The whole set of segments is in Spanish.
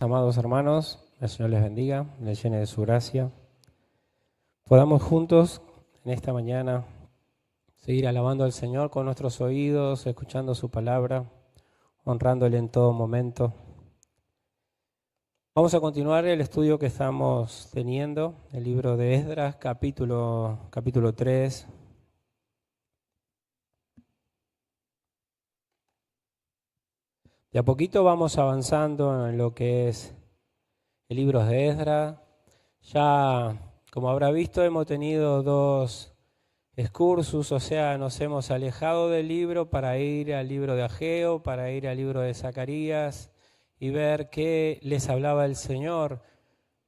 Amados hermanos, el Señor les bendiga, les llene de su gracia. Podamos juntos en esta mañana seguir alabando al Señor con nuestros oídos, escuchando su palabra, honrándole en todo momento. Vamos a continuar el estudio que estamos teniendo, el libro de Esdras, capítulo 3. De a poquito vamos avanzando en lo que es el libro de Esdras. Ya, como habrá visto, hemos tenido 2 excursus, o sea, nos hemos alejado del libro para ir al libro de Ageo, para ir al libro de Zacarías y ver qué les hablaba el Señor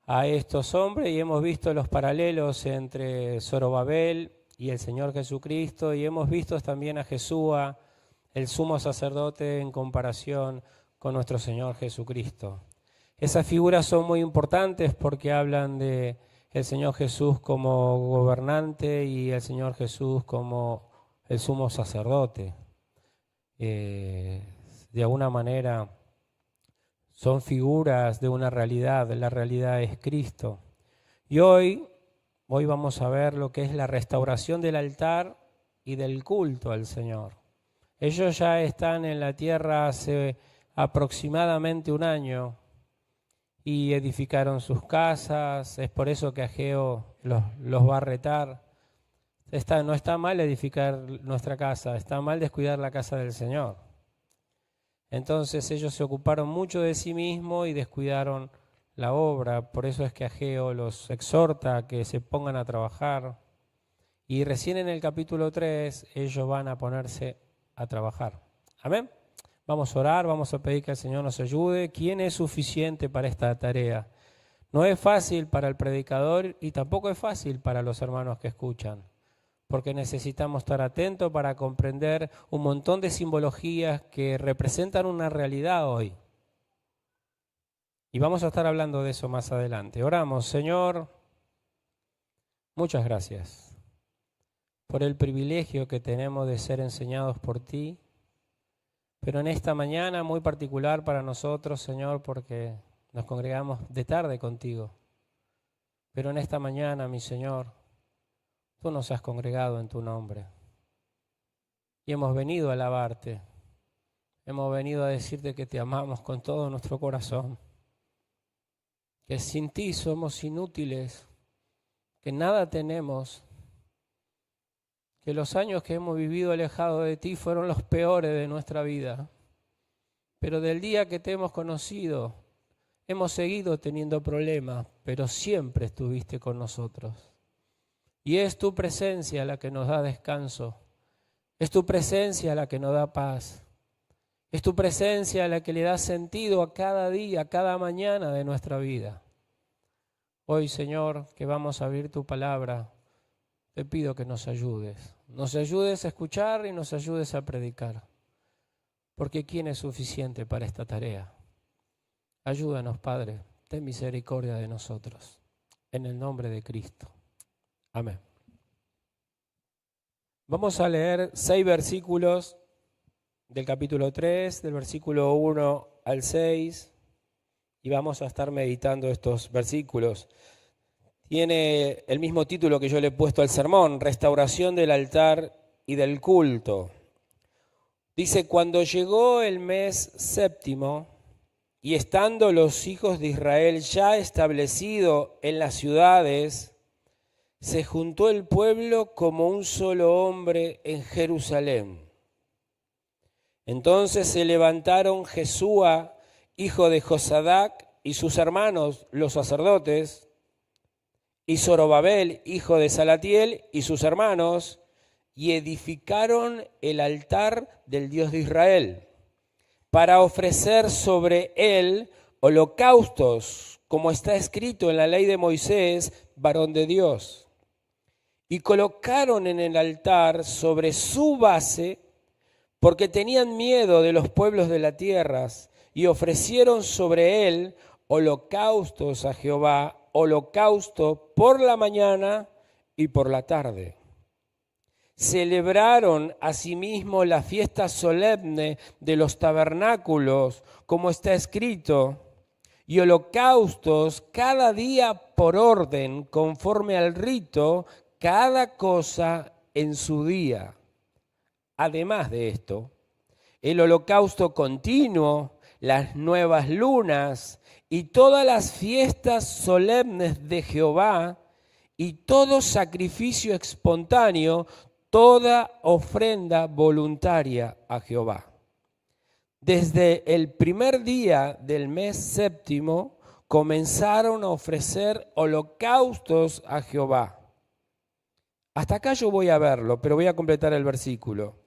a estos hombres, y hemos visto los paralelos entre Zorobabel y el Señor Jesucristo, y hemos visto también a Jesúa, el sumo sacerdote, en comparación con nuestro Señor Jesucristo. Esas figuras son muy importantes porque hablan de el Señor Jesús como gobernante y el Señor Jesús como el sumo sacerdote. De alguna manera son figuras de una realidad, la realidad es Cristo. Y hoy vamos a ver lo que es la restauración del altar y del culto al Señor. Ellos ya están en la tierra hace aproximadamente 1 año y edificaron sus casas. Es por eso que Ageo los va a retar. No está mal edificar nuestra casa, está mal descuidar la casa del Señor. Entonces ellos se ocuparon mucho de sí mismos y descuidaron la obra. Por eso es que Ageo los exhorta a que se pongan a trabajar. Y recién en el capítulo 3 ellos van a ponerse a trabajar. Amén. Vamos a orar, vamos a pedir que el Señor nos ayude. ¿Quién es suficiente para esta tarea? No es fácil para el predicador y tampoco es fácil para los hermanos que escuchan, porque necesitamos estar atentos para comprender un montón de simbologías que representan una realidad hoy. Y vamos a estar hablando de eso más adelante. Oramos. Señor, muchas gracias por el privilegio que tenemos de ser enseñados por ti, pero en esta mañana muy particular para nosotros, Señor, porque nos congregamos de tarde contigo. Pero en esta mañana, mi Señor, tú nos has congregado en tu nombre. Y hemos venido a alabarte. Hemos venido a decirte que te amamos con todo nuestro corazón. Que sin ti somos inútiles. Que nada tenemos. Que los años que hemos vivido alejados de ti fueron los peores de nuestra vida. Pero del día que te hemos conocido, hemos seguido teniendo problemas, pero siempre estuviste con nosotros. Y es tu presencia la que nos da descanso. Es tu presencia la que nos da paz. Es tu presencia la que le da sentido a cada día, a cada mañana de nuestra vida. Hoy, Señor, que vamos a abrir tu palabra, te pido que nos ayudes. Nos ayudes a escuchar y nos ayudes a predicar. Porque ¿quién es suficiente para esta tarea? Ayúdanos, Padre. Ten misericordia de nosotros. En el nombre de Cristo. Amén. Vamos a leer 6 versículos del capítulo 3, del versículo 1 al 6. Y vamos a estar meditando estos versículos. Tiene el mismo título que yo le he puesto al sermón, Restauración del altar y del culto. Dice, cuando llegó el mes 7, y estando los hijos de Israel ya establecidos en las ciudades, se juntó el pueblo como un solo hombre en Jerusalén. Entonces se levantaron Jesúa, hijo de Josadac, y sus hermanos, los sacerdotes, y Zorobabel, hijo de Salatiel, y sus hermanos, y edificaron el altar del Dios de Israel, para ofrecer sobre él holocaustos, como está escrito en la ley de Moisés, varón de Dios. Y colocaron en el altar sobre su base, porque tenían miedo de los pueblos de la tierra, y ofrecieron sobre él holocaustos a Jehová, holocausto por la mañana y por la tarde. Celebraron asimismo la fiesta solemne de los tabernáculos, como está escrito, y holocaustos cada día por orden, conforme al rito, cada cosa en su día. Además de esto, el holocausto continuo, las nuevas lunas y todas las fiestas solemnes de Jehová y todo sacrificio espontáneo, toda ofrenda voluntaria a Jehová. Desde el primer día del mes séptimo comenzaron a ofrecer holocaustos a Jehová. Hasta acá yo voy a verlo, pero voy a completar el versículo.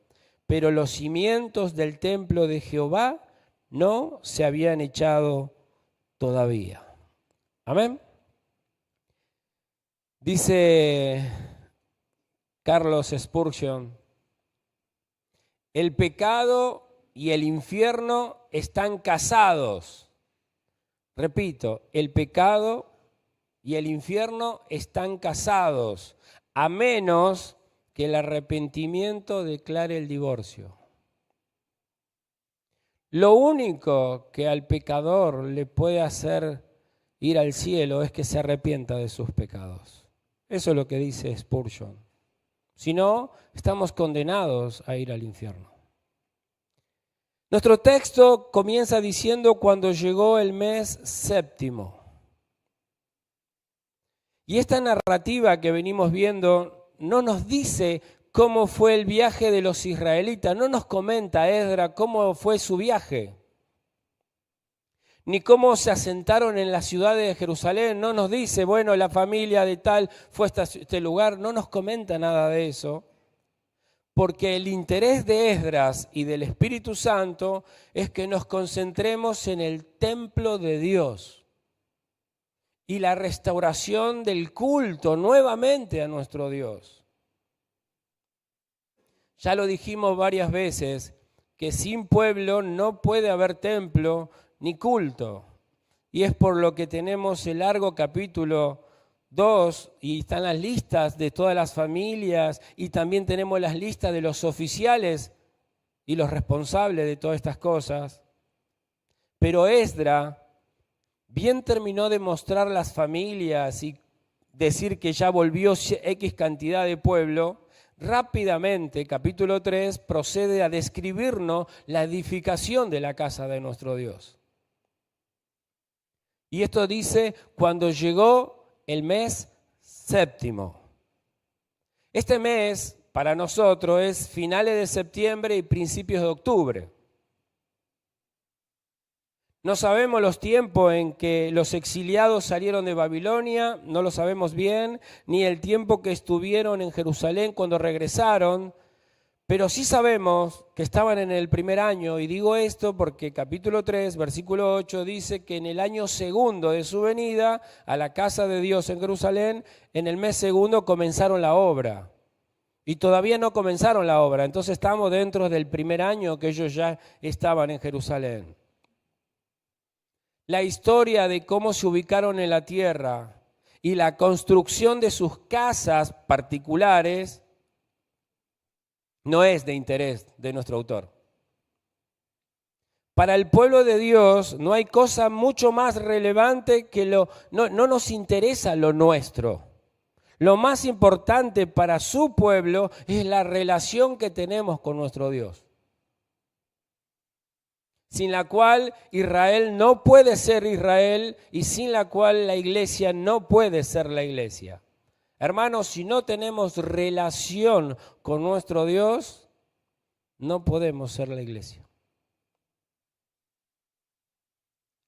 Pero los cimientos del templo de Jehová no se habían echado todavía. Amén. Dice Carlos Spurgeon, el pecado y el infierno están casados. Repito, el pecado y el infierno están casados, a menos que el arrepentimiento declare el divorcio. Lo único que al pecador le puede hacer ir al cielo es que se arrepienta de sus pecados. Eso es lo que dice Spurgeon. Si no, estamos condenados a ir al infierno. Nuestro texto comienza diciendo cuando llegó el mes séptimo. Y esta narrativa que venimos viendo no nos dice cómo fue el viaje de los israelitas, no nos comenta Esdras cómo fue su viaje, ni cómo se asentaron en la ciudad de Jerusalén, no nos dice, bueno, la familia de tal fue a este lugar, no nos comenta nada de eso. Porque el interés de Esdras y del Espíritu Santo es que nos concentremos en el templo de Dios y la restauración del culto nuevamente a nuestro Dios. Ya lo dijimos varias veces, que sin pueblo no puede haber templo ni culto. Y es por lo que tenemos el largo capítulo 2, y están las listas de todas las familias, y también tenemos las listas de los oficiales y los responsables de todas estas cosas. Pero Esdras bien terminó de mostrar las familias y decir que ya volvió X cantidad de pueblo. Rápidamente, capítulo 3, procede a describirnos la edificación de la casa de nuestro Dios. Y esto dice, cuando llegó el mes séptimo. Este mes para nosotros es finales de septiembre y principios de octubre. No sabemos los tiempos en que los exiliados salieron de Babilonia, no lo sabemos bien, ni el tiempo que estuvieron en Jerusalén cuando regresaron, pero sí sabemos que estaban en el primer año, y digo esto porque capítulo 3, versículo 8 dice que en el año segundo de su venida a la casa de Dios en Jerusalén, en el mes segundo comenzaron la obra. Y todavía no comenzaron la obra, entonces estamos dentro del primer año que ellos ya estaban en Jerusalén. La historia de cómo se ubicaron en la tierra y la construcción de sus casas particulares no es de interés de nuestro autor. Para el pueblo de Dios no hay cosa mucho más relevante que no nos interesa lo nuestro. Lo más importante para su pueblo es la relación que tenemos con nuestro Dios, sin la cual Israel no puede ser Israel y sin la cual la iglesia no puede ser la iglesia. Hermanos, si no tenemos relación con nuestro Dios, no podemos ser la iglesia.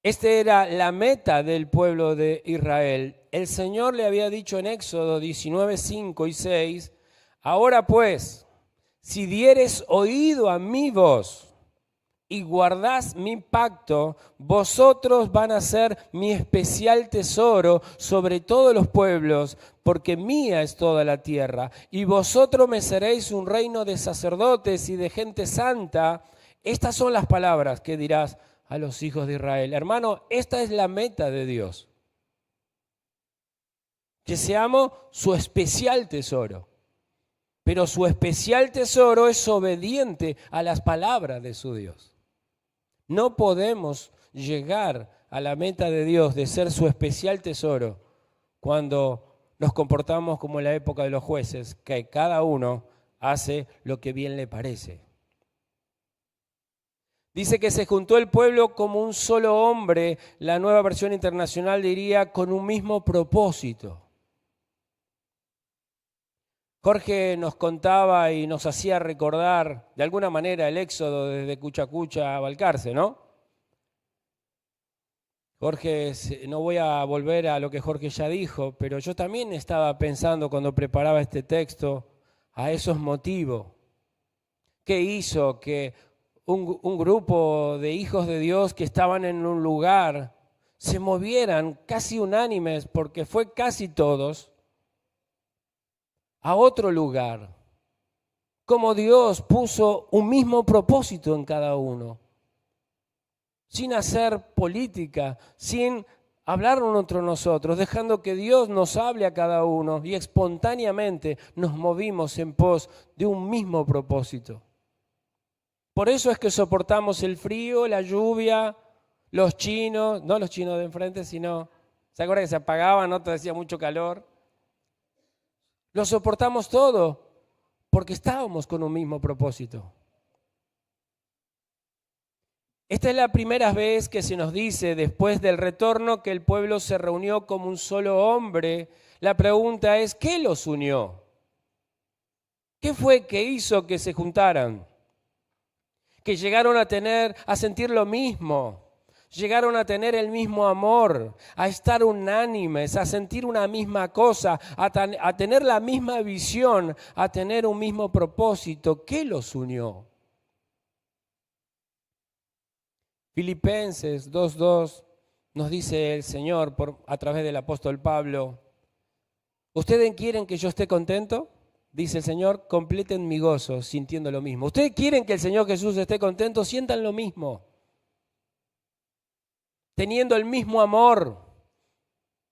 Esta era la meta del pueblo de Israel. El Señor le había dicho en Éxodo 19, 5 y 6, ahora pues, si dieres oído a mi voz y guardás mi pacto, vosotros van a ser mi especial tesoro sobre todos los pueblos, porque mía es toda la tierra, y vosotros me seréis un reino de sacerdotes y de gente santa. Estas son las palabras que dirás a los hijos de Israel. Hermano, esta es la meta de Dios, que seamos su especial tesoro. Pero su especial tesoro es obediente a las palabras de su Dios. No podemos llegar a la meta de Dios de ser su especial tesoro cuando nos comportamos como en la época de los jueces, que cada uno hace lo que bien le parece. Dice que se juntó el pueblo como un solo hombre, la Nueva Versión Internacional diría con un mismo propósito. Jorge nos contaba y nos hacía recordar de alguna manera el éxodo desde Cuchacucha a Balcarce, ¿no? Jorge, no voy a volver a lo que Jorge ya dijo, pero yo también estaba pensando cuando preparaba este texto a esos motivos. ¿Qué hizo que un grupo de hijos de Dios que estaban en un lugar se movieran casi unánimes, porque fue casi todos, a otro lugar? Como Dios puso un mismo propósito en cada uno, sin hacer política, sin hablar entre nosotros, dejando que Dios nos hable a cada uno y espontáneamente nos movimos en pos de un mismo propósito. Por eso es que soportamos el frío, la lluvia, los chinos, no los chinos de enfrente, sino, ¿se acuerdan que se apagaban, no te hacía mucho calor? Lo soportamos todo porque estábamos con un mismo propósito. Esta es la primera vez que se nos dice, después del retorno, que el pueblo se reunió como un solo hombre. La pregunta es, ¿qué los unió? ¿Qué fue que hizo que se juntaran? Que llegaron a sentir lo mismo, llegaron a tener el mismo amor, a estar unánimes, a sentir una misma cosa, a tener la misma visión, a tener un mismo propósito. ¿Qué los unió? Filipenses 2:2 nos dice el Señor a través del apóstol Pablo: ¿ustedes quieren que yo esté contento? Dice el Señor, completen mi gozo sintiendo lo mismo. ¿Ustedes quieren que el Señor Jesús esté contento? Sientan lo mismo. Teniendo el mismo amor.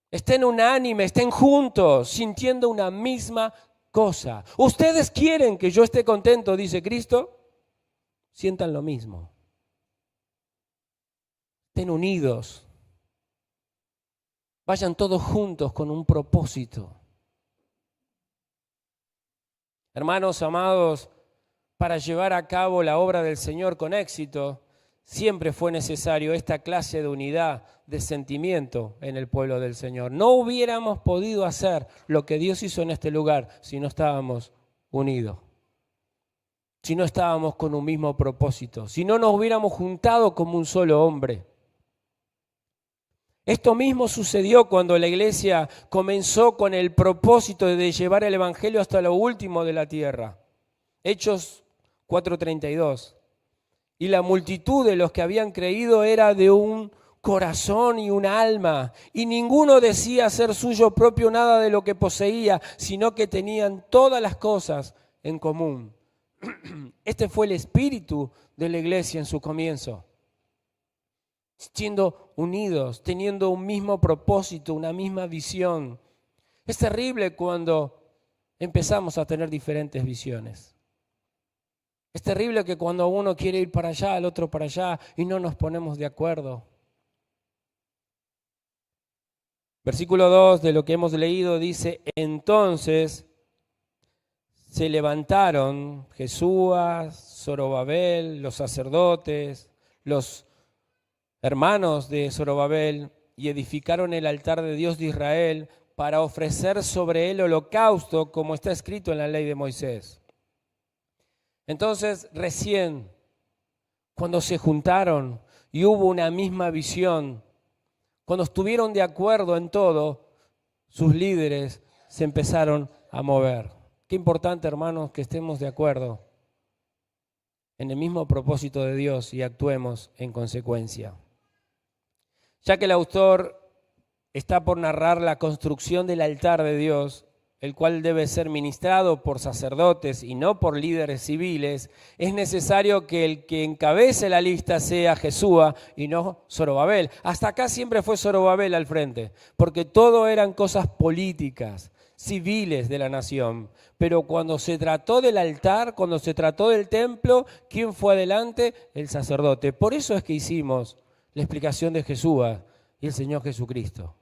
Estén unánimes, estén juntos, sintiendo una misma cosa. ¿Ustedes quieren que yo esté contento? Dice Cristo. Sientan lo mismo. Estén unidos. Vayan todos juntos con un propósito. Hermanos amados, para llevar a cabo la obra del Señor con éxito, siempre fue necesario esta clase de unidad, de sentimiento en el pueblo del Señor. No hubiéramos podido hacer lo que Dios hizo en este lugar si no estábamos unidos, si no estábamos con un mismo propósito, si no nos hubiéramos juntado como un solo hombre. Esto mismo sucedió cuando la iglesia comenzó con el propósito de llevar el evangelio hasta lo último de la tierra. Hechos 4:32. Y la multitud de los que habían creído era de un corazón y un alma, y ninguno decía ser suyo propio nada de lo que poseía, sino que tenían todas las cosas en común. Este fue el espíritu de la iglesia en su comienzo. Siendo unidos, teniendo un mismo propósito, una misma visión. Es terrible cuando empezamos a tener diferentes visiones. Es terrible que cuando uno quiere ir para allá, el otro para allá, y no nos ponemos de acuerdo. Versículo 2 de lo que hemos leído dice: entonces se levantaron Jesúa, Zorobabel, los sacerdotes, los hermanos de Zorobabel, y edificaron el altar de Dios de Israel para ofrecer sobre él holocausto, como está escrito en la ley de Moisés. Entonces, recién, cuando se juntaron y hubo una misma visión, cuando estuvieron de acuerdo en todo, sus líderes se empezaron a mover. Qué importante, hermanos, que estemos de acuerdo en el mismo propósito de Dios y actuemos en consecuencia. Ya que el autor está por narrar la construcción del altar de Dios, el cual debe ser ministrado por sacerdotes y no por líderes civiles, es necesario que el que encabece la lista sea Jesúa y no Zorobabel. Hasta acá siempre fue Zorobabel al frente, porque todo eran cosas políticas, civiles de la nación. Pero cuando se trató del altar, cuando se trató del templo, ¿quién fue adelante? El sacerdote. Por eso es que hicimos la explicación de Jesús y el Señor Jesucristo.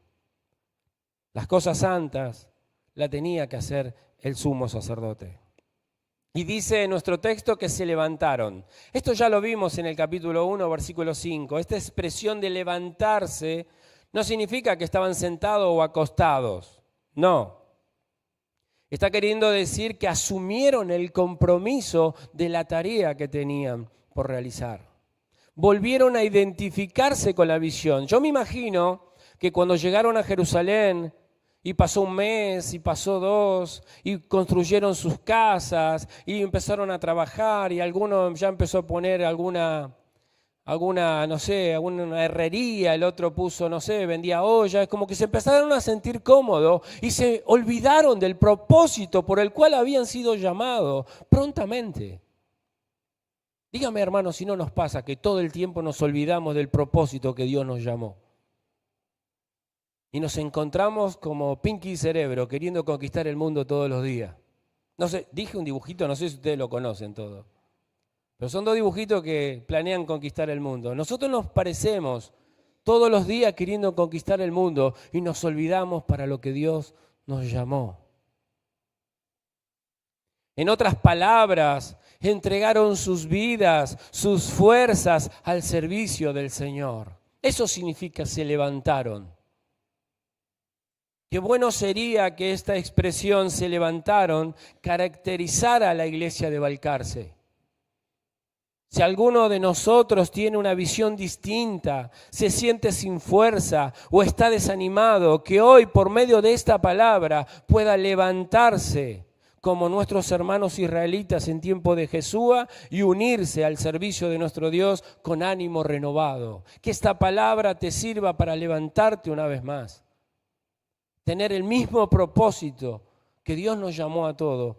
Las cosas santas la tenía que hacer el sumo sacerdote. Y dice en nuestro texto que se levantaron. Esto ya lo vimos en el capítulo 1, versículo 5. Esta expresión de levantarse no significa que estaban sentados o acostados. No. Está queriendo decir que asumieron el compromiso de la tarea que tenían por realizar. Volvieron a identificarse con la visión. Yo me imagino que cuando llegaron a Jerusalén, y pasó un mes, y pasó 2, y construyeron sus casas, y empezaron a trabajar, y alguno ya empezó a poner alguna herrería, el otro puso, vendía ollas, como que se empezaron a sentir cómodos, y se olvidaron del propósito por el cual habían sido llamados prontamente. Dígame, hermano, si no nos pasa que todo el tiempo nos olvidamos del propósito que Dios nos llamó. Y nos encontramos como Pinky Cerebro, queriendo conquistar el mundo todos los días. No sé, dije un dibujito, no sé si ustedes lo conocen todo. Pero son 2 dibujitos que planean conquistar el mundo. Nosotros nos parecemos todos los días queriendo conquistar el mundo y nos olvidamos para lo que Dios nos llamó. En otras palabras, entregaron sus vidas, sus fuerzas al servicio del Señor. Eso significa se levantaron. Qué bueno sería que esta expresión se levantaron caracterizara a la iglesia de Balcarce. Si alguno de nosotros tiene una visión distinta, se siente sin fuerza o está desanimado, que hoy por medio de esta palabra pueda levantarse como nuestros hermanos israelitas en tiempo de Jesús y unirse al servicio de nuestro Dios con ánimo renovado. Que esta palabra te sirva para levantarte una vez más. Tener el mismo propósito que Dios nos llamó a todos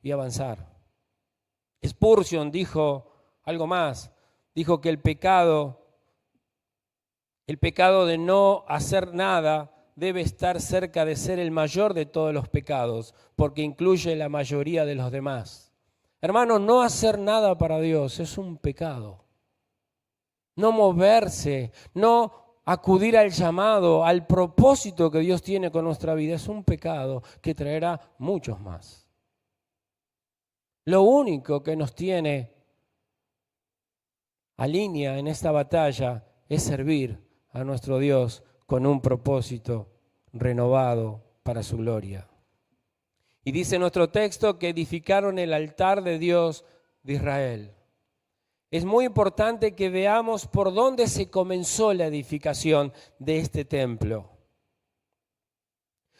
y avanzar. Spurgeon dijo algo más, dijo que el pecado de no hacer nada debe estar cerca de ser el mayor de todos los pecados, porque incluye la mayoría de los demás. Hermanos, no hacer nada para Dios es un pecado. No moverse, no acudir al llamado, al propósito que Dios tiene con nuestra vida, es un pecado que traerá muchos más. Lo único que nos tiene a línea en esta batalla es servir a nuestro Dios con un propósito renovado para su gloria. Y dice nuestro texto que edificaron el altar de Dios de Israel. Es muy importante que veamos por dónde se comenzó la edificación de este templo.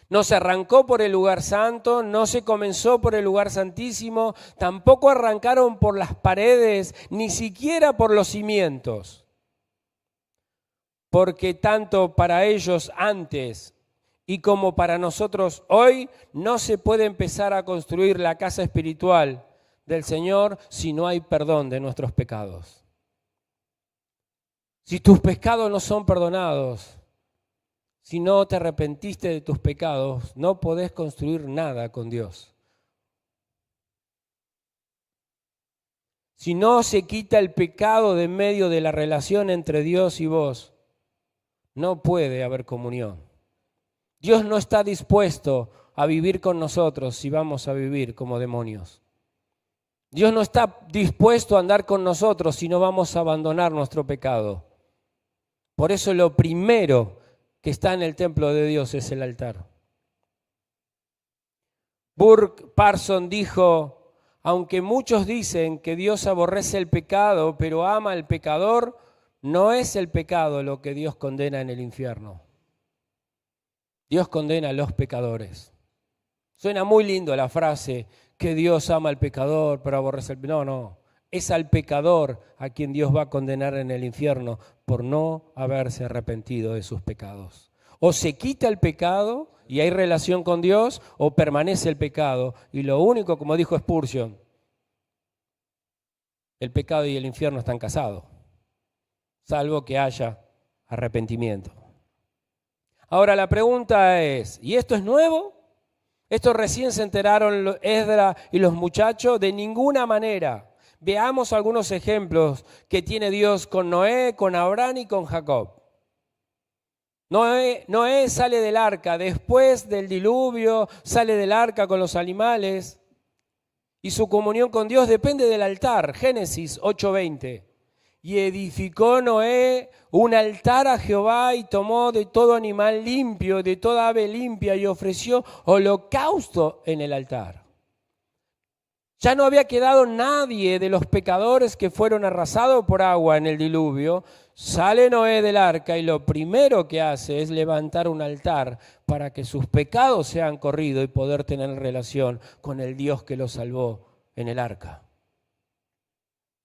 No se arrancó por el lugar santo, no se comenzó por el lugar santísimo, tampoco arrancaron por las paredes, ni siquiera por los cimientos. Porque tanto para ellos antes y como para nosotros hoy, no se puede empezar a construir la casa espiritual del Señor si no hay perdón de nuestros pecados. Si tus pecados no son perdonados, si no te arrepentiste de tus pecados, no podés construir nada con Dios. Si no se quita el pecado de en medio de la relación entre Dios y vos, no puede haber comunión. Dios no está dispuesto a vivir con nosotros si vamos a vivir como demonios. Dios no está dispuesto a andar con nosotros si no vamos a abandonar nuestro pecado. Por eso lo primero que está en el templo de Dios es el altar. Burke Parson dijo, aunque muchos dicen que Dios aborrece el pecado, pero ama al pecador, no es el pecado lo que Dios condena en el infierno. Dios condena a los pecadores. Suena muy lindo la frase que Dios ama al pecador, pero aborrece al pecador. No, es al pecador a quien Dios va a condenar en el infierno por no haberse arrepentido de sus pecados. O se quita el pecado y hay relación con Dios, o permanece el pecado. Y lo único, como dijo Spurgeon, el pecado y el infierno están casados, salvo que haya arrepentimiento. Ahora la pregunta es, ¿y esto es nuevo? ¿Esto recién se enteraron Esdras y los muchachos? De ninguna manera. Veamos algunos ejemplos que tiene Dios con Noé, con Abraham y con Jacob. Noé sale del arca, después del diluvio, sale del arca con los animales y su comunión con Dios depende del altar. Génesis 8:20. Y edificó Noé un altar a Jehová y tomó de todo animal limpio, de toda ave limpia y ofreció holocausto en el altar. Ya no había quedado nadie de los pecadores que fueron arrasados por agua en el diluvio. Sale Noé del arca y lo primero que hace es levantar un altar para que sus pecados sean corridos y poder tener relación con el Dios que lo salvó en el arca.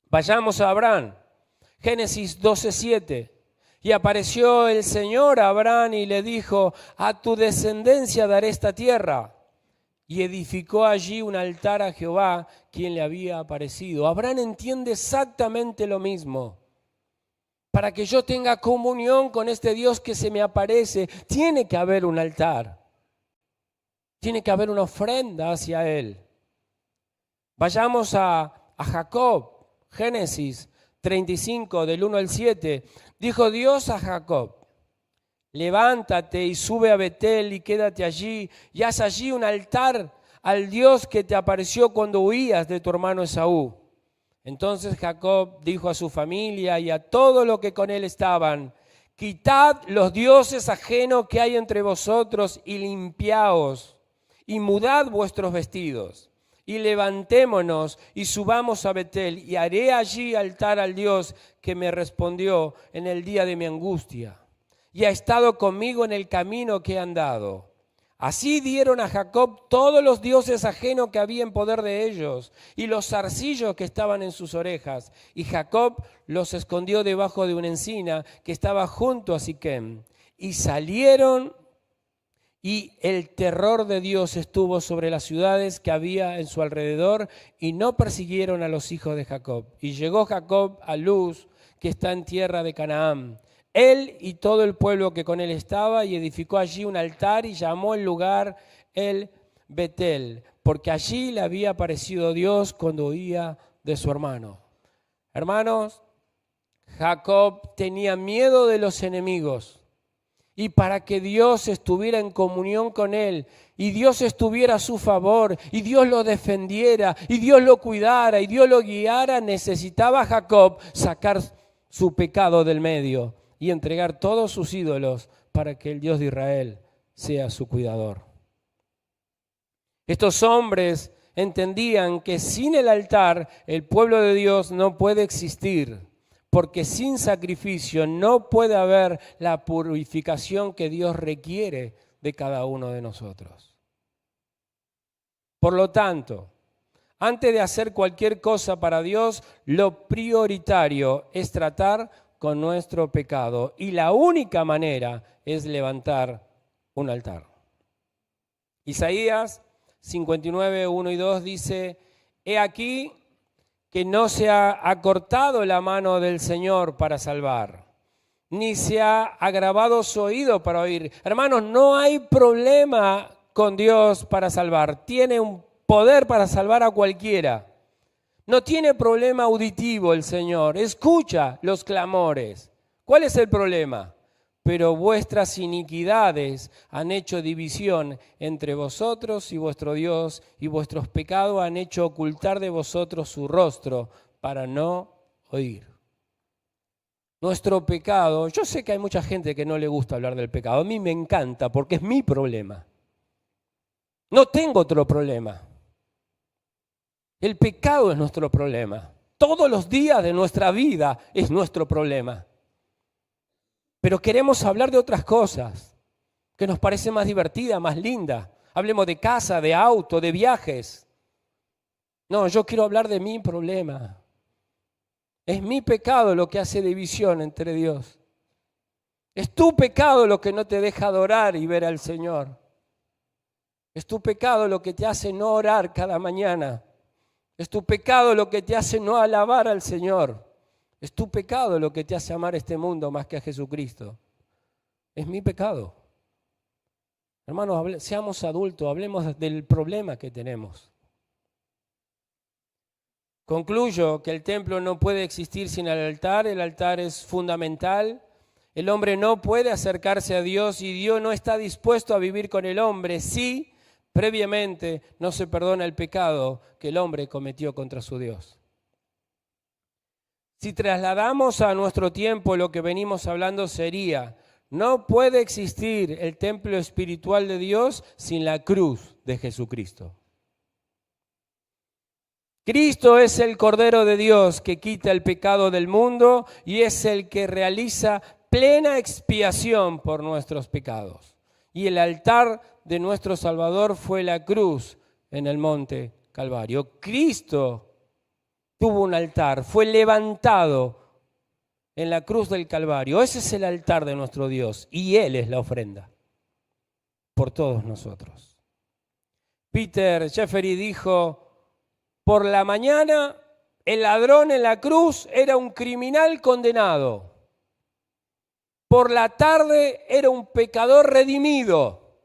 Vayamos a Abraham. Génesis 12:7. Y apareció el Señor a Abraham y le dijo: a tu descendencia daré esta tierra. Y edificó allí un altar a Jehová, quien le había aparecido. Abraham entiende exactamente lo mismo. Para que yo tenga comunión con este Dios que se me aparece, tiene que haber un altar. Tiene que haber una ofrenda hacia Él. Vayamos a Jacob, Génesis 35, del 1 al 7. Dijo Dios a Jacob: levántate y sube a Betel y quédate allí y haz allí un altar al Dios que te apareció cuando huías de tu hermano Esaú. Entonces Jacob dijo a su familia y a todo lo que con él estaban: quitad los dioses ajenos que hay entre vosotros y limpiaos y mudad vuestros vestidos. Y levantémonos y subamos a Betel y haré allí altar al Dios que me respondió en el día de mi angustia y ha estado conmigo en el camino que he andado. Así dieron a Jacob todos los dioses ajenos que había en poder de ellos y los zarcillos que estaban en sus orejas. Y Jacob los escondió debajo de una encina que estaba junto a Siquem. Y salieron y el terror de Dios estuvo sobre las ciudades que había en su alrededor y no persiguieron a los hijos de Jacob. Y llegó Jacob a Luz, que está en tierra de Canaán, él y todo el pueblo que con él estaba, y edificó allí un altar y llamó el lugar el Betel, porque allí le había aparecido Dios cuando huía de su hermano. Hermanos, Jacob tenía miedo de los enemigos. Y para que Dios estuviera en comunión con él, y Dios estuviera a su favor, y Dios lo defendiera, y Dios lo cuidara, y Dios lo guiara, necesitaba Jacob sacar su pecado del medio y entregar todos sus ídolos para que el Dios de Israel sea su cuidador. Estos hombres entendían que sin el altar el pueblo de Dios no puede existir, porque sin sacrificio no puede haber la purificación que Dios requiere de cada uno de nosotros. Por lo tanto, antes de hacer cualquier cosa para Dios, lo prioritario es tratar con nuestro pecado y la única manera es levantar un altar. Isaías 59, 1 y 2 dice: he aquí que no se ha acortado la mano del Señor para salvar, ni se ha agravado su oído para oír. Hermanos, no hay problema con Dios para salvar. Tiene un poder para salvar a cualquiera. No tiene problema auditivo el Señor. Escucha los clamores. ¿Cuál es el problema? Pero vuestras iniquidades han hecho división entre vosotros y vuestro Dios, y vuestros pecados han hecho ocultar de vosotros su rostro para no oír. Nuestro pecado, yo sé que hay mucha gente que no le gusta hablar del pecado. A mí me encanta porque es mi problema. No tengo otro problema. El pecado es nuestro problema. Todos los días de nuestra vida es nuestro problema. Pero queremos hablar de otras cosas que nos parecen más divertidas, más lindas. Hablemos de casa, de auto, de viajes. No, yo quiero hablar de mi problema. Es mi pecado lo que hace división entre Dios. Es tu pecado lo que no te deja adorar y ver al Señor. Es tu pecado lo que te hace no orar cada mañana. Es tu pecado lo que te hace no alabar al Señor. Es tu pecado lo que te hace amar este mundo más que a Jesucristo. Es mi pecado. Hermanos, seamos adultos, hablemos del problema que tenemos. Concluyo que el templo no puede existir sin el altar es fundamental. El hombre no puede acercarse a Dios y Dios no está dispuesto a vivir con el hombre si previamente no se perdona el pecado que el hombre cometió contra su Dios. Si trasladamos a nuestro tiempo lo que venimos hablando sería, no puede existir el templo espiritual de Dios sin la cruz de Jesucristo. Cristo es el Cordero de Dios que quita el pecado del mundo y es el que realiza plena expiación por nuestros pecados. Y el altar de nuestro Salvador fue la cruz en el monte Calvario. Cristo tuvo un altar, fue levantado en la cruz del Calvario. Ese es el altar de nuestro Dios y Él es la ofrenda por todos nosotros. Peter Jeffery dijo: por la mañana el ladrón en la cruz era un criminal condenado. Por la tarde era un pecador redimido.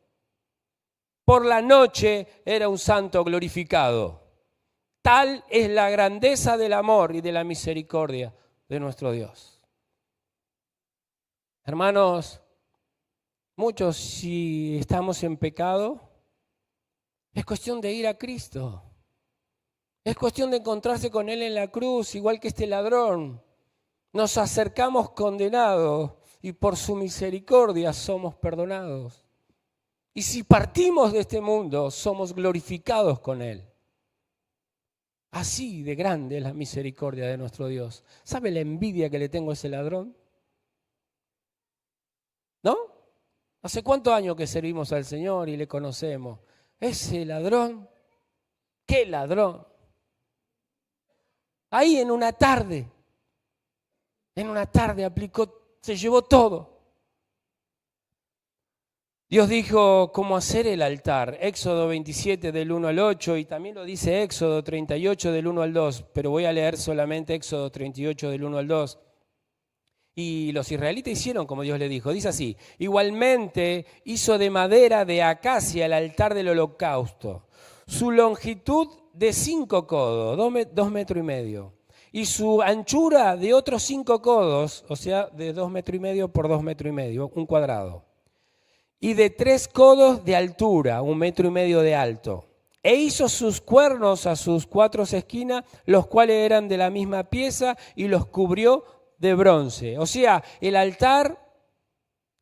Por la noche era un santo glorificado. Tal es la grandeza del amor y de la misericordia de nuestro Dios. Hermanos, muchos si estamos en pecado, es cuestión de ir a Cristo. Es cuestión de encontrarse con Él en la cruz, igual que este ladrón. Nos acercamos condenados y por su misericordia somos perdonados. Y si partimos de este mundo, somos glorificados con Él. Así de grande es la misericordia de nuestro Dios. ¿Sabe la envidia que le tengo a ese ladrón? ¿No? ¿Hace cuántos años que servimos al Señor y le conocemos? Ese ladrón, ¡qué ladrón! Ahí en una tarde aplicó, se llevó todo. Dios dijo cómo hacer el altar, Éxodo 27 del 1 al 8 y también lo dice Éxodo 38 del 1 al 2, pero voy a leer solamente Éxodo 38 del 1 al 2. Y los israelitas hicieron como Dios le dijo, dice así: igualmente hizo de madera de acacia el altar del holocausto, su longitud de 5 codos, 2 metros y medio, y su anchura de otros 5 codos, o sea, de 2 metros y medio por 2 metros y medio, un cuadrado, y de 3 codos de altura, 1 metro y medio de alto. E hizo sus cuernos a sus 4 esquinas, los cuales eran de la misma pieza, y los cubrió de bronce. O sea, el altar,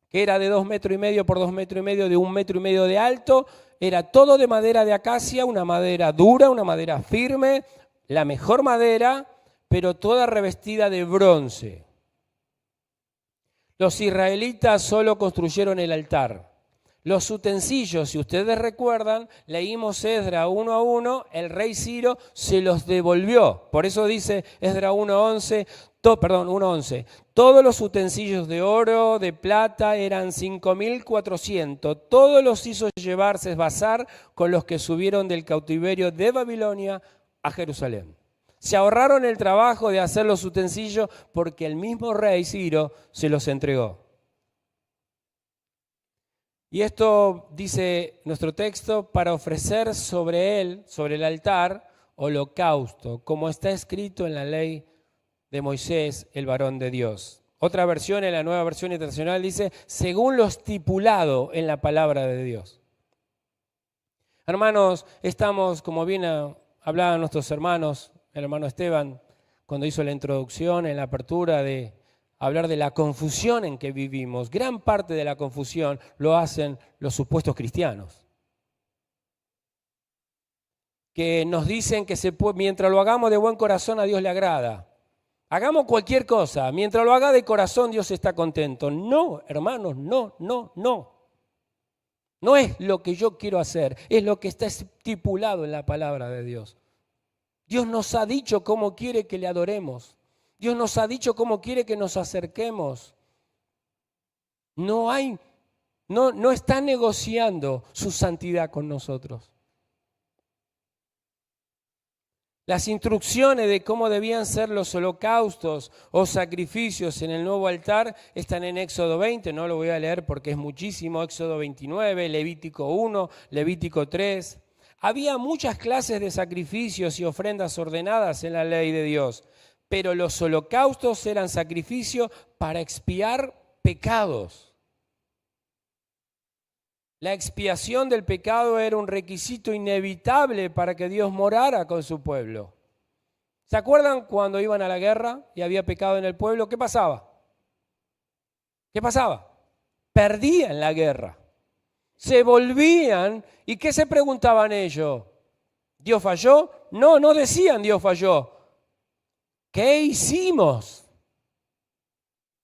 que era de 2 metros y medio por 2 metros y medio, de 1 metro y medio de alto, era todo de madera de acacia, una madera dura, una madera firme, la mejor madera, pero toda revestida de bronce. Los israelitas solo construyeron el altar. Los utensilios, si ustedes recuerdan, leímos Esdras 1 a 1, el rey Ciro se los devolvió. Por eso dice Esdras 1:11, 1:11. Todos los utensilios de oro, de plata, eran 5.400. Todos los hizo llevar Sesbazar con los que subieron del cautiverio de Babilonia a Jerusalén. Se ahorraron el trabajo de hacer los utensilios porque el mismo rey Ciro se los entregó. Y esto dice nuestro texto, para ofrecer sobre él, sobre el altar, holocausto, como está escrito en la ley de Moisés, el varón de Dios. Otra versión, en la Nueva Versión Internacional, dice, según lo estipulado en la palabra de Dios. Hermanos, estamos, como bien hablaban nuestros hermanos, el hermano Esteban, cuando hizo la introducción, en la apertura de hablar de la confusión en que vivimos. Gran parte de la confusión lo hacen los supuestos cristianos, que nos dicen que mientras lo hagamos de buen corazón a Dios le agrada. Hagamos cualquier cosa, mientras lo haga de corazón Dios está contento. No, hermanos, no. No es lo que yo quiero hacer, es lo que está estipulado en la palabra de Dios. Dios nos ha dicho cómo quiere que le adoremos. Dios nos ha dicho cómo quiere que nos acerquemos. No está negociando su santidad con nosotros. Las instrucciones de cómo debían ser los holocaustos o sacrificios en el nuevo altar están en Éxodo 20, no lo voy a leer porque es muchísimo, Éxodo 29, Levítico 1, Levítico 3. Había muchas clases de sacrificios y ofrendas ordenadas en la ley de Dios, pero los holocaustos eran sacrificios para expiar pecados. La expiación del pecado era un requisito inevitable para que Dios morara con su pueblo. ¿Se acuerdan cuando iban a la guerra y había pecado en el pueblo? ¿Qué pasaba? ¿Qué pasaba? Perdían la guerra. Se volvían y ¿qué se preguntaban ellos? ¿Dios falló? No, no decían Dios falló. ¿Qué hicimos?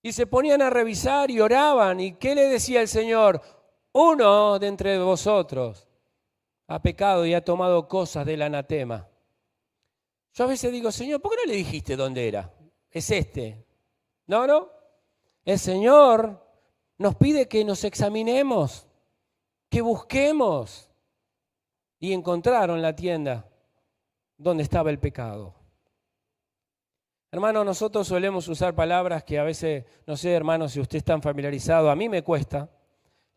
Y se ponían a revisar y oraban. ¿Y qué le decía el Señor? Uno de entre vosotros ha pecado y ha tomado cosas del anatema. Yo a veces digo, Señor, ¿por qué no le dijiste dónde era? Es este. No. El Señor nos pide que nos examinemos, que busquemos. Y encontraron la tienda donde estaba el pecado. Hermanos, nosotros solemos usar palabras que a veces, no sé, hermanos, si usted está familiarizado, a mí me cuesta.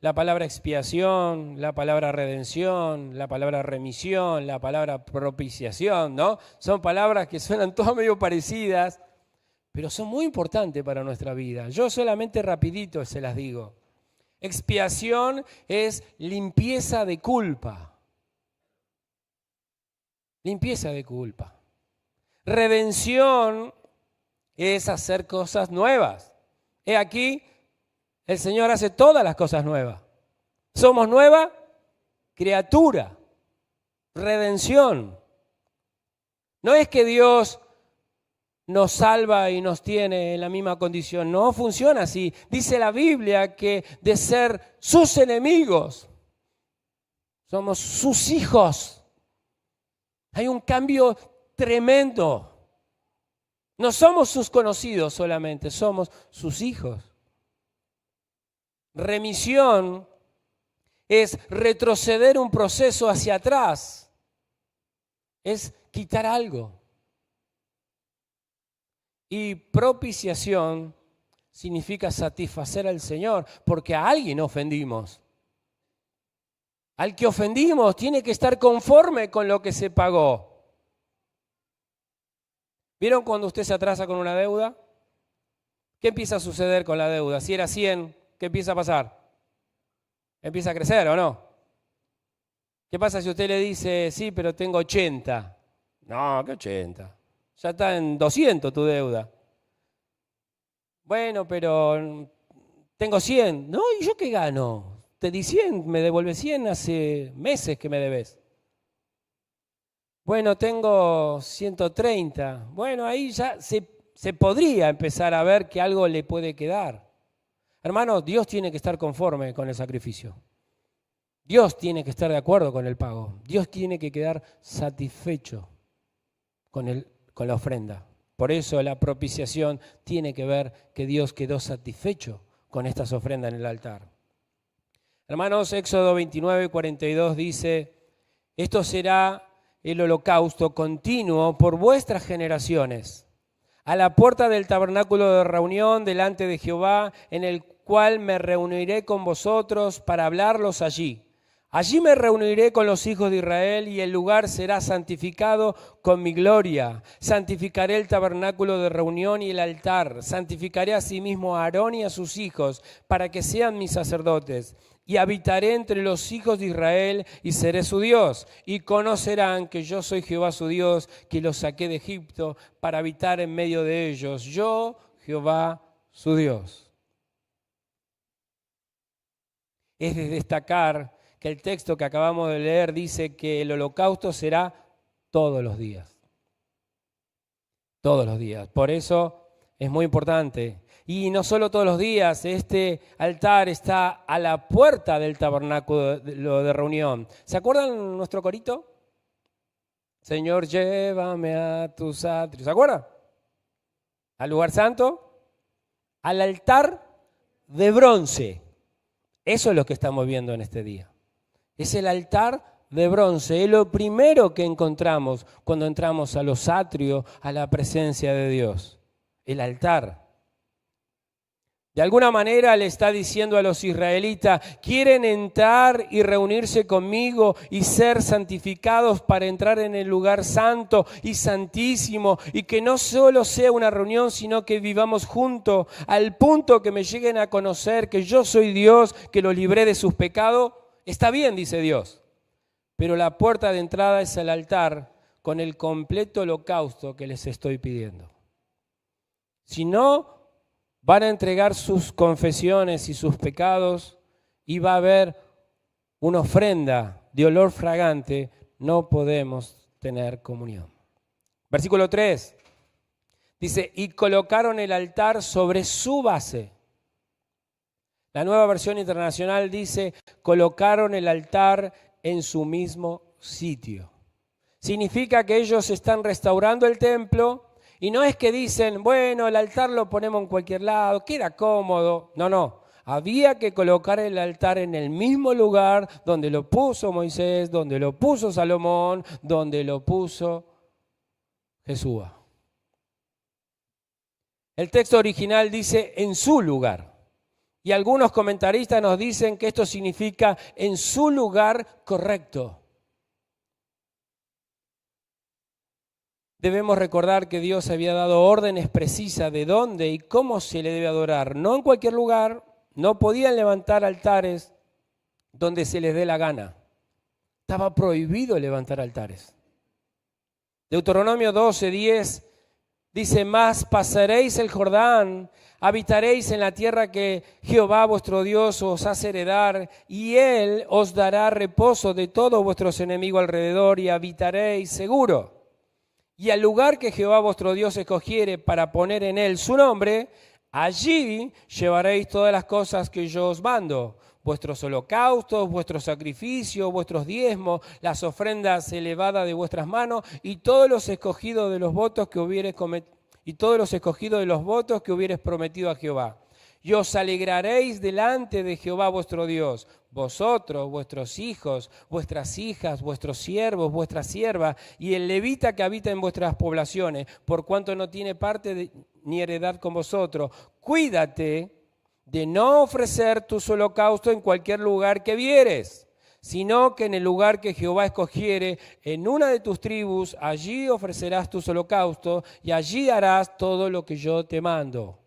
La palabra expiación, la palabra redención, la palabra remisión, la palabra propiciación, ¿no? Son palabras que suenan todas medio parecidas, pero son muy importantes para nuestra vida. Yo solamente rapidito se las digo. Expiación es limpieza de culpa. Limpieza de culpa. Redención es hacer cosas nuevas. He aquí, el Señor hace todas las cosas nuevas. Somos nueva criatura. Redención. No es que Dios nos salva y nos tiene en la misma condición. No funciona así. Dice la Biblia que de ser sus enemigos, somos sus hijos. Hay un cambio tremendo. No somos sus conocidos solamente, somos sus hijos. Remisión es retroceder un proceso hacia atrás. Es quitar algo. Y propiciación significa satisfacer al Señor, porque a alguien ofendimos. Al que ofendimos tiene que estar conforme con lo que se pagó. ¿Vieron cuando usted se atrasa con una deuda? ¿Qué empieza a suceder con la deuda? Si era 100, ¿qué empieza a pasar? ¿Empieza a crecer o no? ¿Qué pasa si usted le dice, sí, pero tengo 80? No, ¿qué 80? Ya está en 200 tu deuda. Bueno, pero tengo 100. No, ¿y yo qué gano? Te di 100, me devuelves 100 hace meses que me debes. Bueno, tengo 130. Bueno, ahí ya se podría empezar a ver que algo le puede quedar. Hermanos, Dios tiene que estar conforme con el sacrificio. Dios tiene que estar de acuerdo con el pago. Dios tiene que quedar satisfecho con la ofrenda. Por eso la propiciación tiene que ver que Dios quedó satisfecho con estas ofrendas en el altar. Hermanos, Éxodo 29, 42 dice, esto será el holocausto continuo por vuestras generaciones, a la puerta del tabernáculo de reunión delante de Jehová, en el cual me reuniré con vosotros para hablarlos allí. Allí me reuniré con los hijos de Israel y el lugar será santificado con mi gloria. Santificaré el tabernáculo de reunión y el altar. Santificaré asimismo a Aarón y a sus hijos para que sean mis sacerdotes. Y habitaré entre los hijos de Israel y seré su Dios. Y conocerán que yo soy Jehová su Dios, que los saqué de Egipto para habitar en medio de ellos. Yo, Jehová su Dios. Es de destacar que el texto que acabamos de leer dice que el holocausto será todos los días. Todos los días. Por eso es muy importante. Y no solo todos los días, este altar está a la puerta del tabernáculo de reunión. ¿Se acuerdan nuestro corito? Señor, llévame a tus atrios. ¿Se acuerdan? Al lugar santo, al altar de bronce. Eso es lo que estamos viendo en este día. Es el altar de bronce. Es lo primero que encontramos cuando entramos a los atrios, a la presencia de Dios. El altar. De alguna manera le está diciendo a los israelitas, quieren entrar y reunirse conmigo y ser santificados para entrar en el lugar santo y santísimo, y que no solo sea una reunión, sino que vivamos juntos, al punto que me lleguen a conocer que yo soy Dios, que los libré de sus pecados. Está bien, dice Dios, pero la puerta de entrada es el altar con el completo holocausto que les estoy pidiendo. Si no, van a entregar sus confesiones y sus pecados y va a haber una ofrenda de olor fragante, no podemos tener comunión. Versículo 3 dice, y colocaron el altar sobre su base. La Nueva Versión Internacional dice, colocaron el altar en su mismo sitio. Significa que ellos están restaurando el templo. Y no es que dicen, bueno, el altar lo ponemos en cualquier lado, queda cómodo. No. Había que colocar el altar en el mismo lugar donde lo puso Moisés, donde lo puso Salomón, donde lo puso Jesús. El texto original dice en su lugar. Y algunos comentaristas nos dicen que esto significa en su lugar correcto. Debemos recordar que Dios había dado órdenes precisas de dónde y cómo se le debe adorar. No en cualquier lugar, no podían levantar altares donde se les dé la gana. Estaba prohibido levantar altares. Deuteronomio 12:10 dice, mas pasaréis el Jordán, habitaréis en la tierra que Jehová vuestro Dios os hace heredar, y Él os dará reposo de todos vuestros enemigos alrededor, y habitaréis seguro. Y al lugar que Jehová vuestro Dios escogiere para poner en él su nombre, allí llevaréis todas las cosas que yo os mando, vuestros holocaustos, vuestros sacrificios, vuestros diezmos, las ofrendas elevadas de vuestras manos, y todos los escogidos de los votos que hubieres prometido a Jehová. Y os alegraréis delante de Jehová vuestro Dios, vosotros, vuestros hijos, vuestras hijas, vuestros siervos, vuestras siervas, y el levita que habita en vuestras poblaciones, por cuanto no tiene parte ni heredad con vosotros. Cuídate de no ofrecer tus holocaustos en cualquier lugar que vieres, sino que en el lugar que Jehová escogiere, en una de tus tribus, allí ofrecerás tus holocaustos, y allí harás todo lo que yo te mando.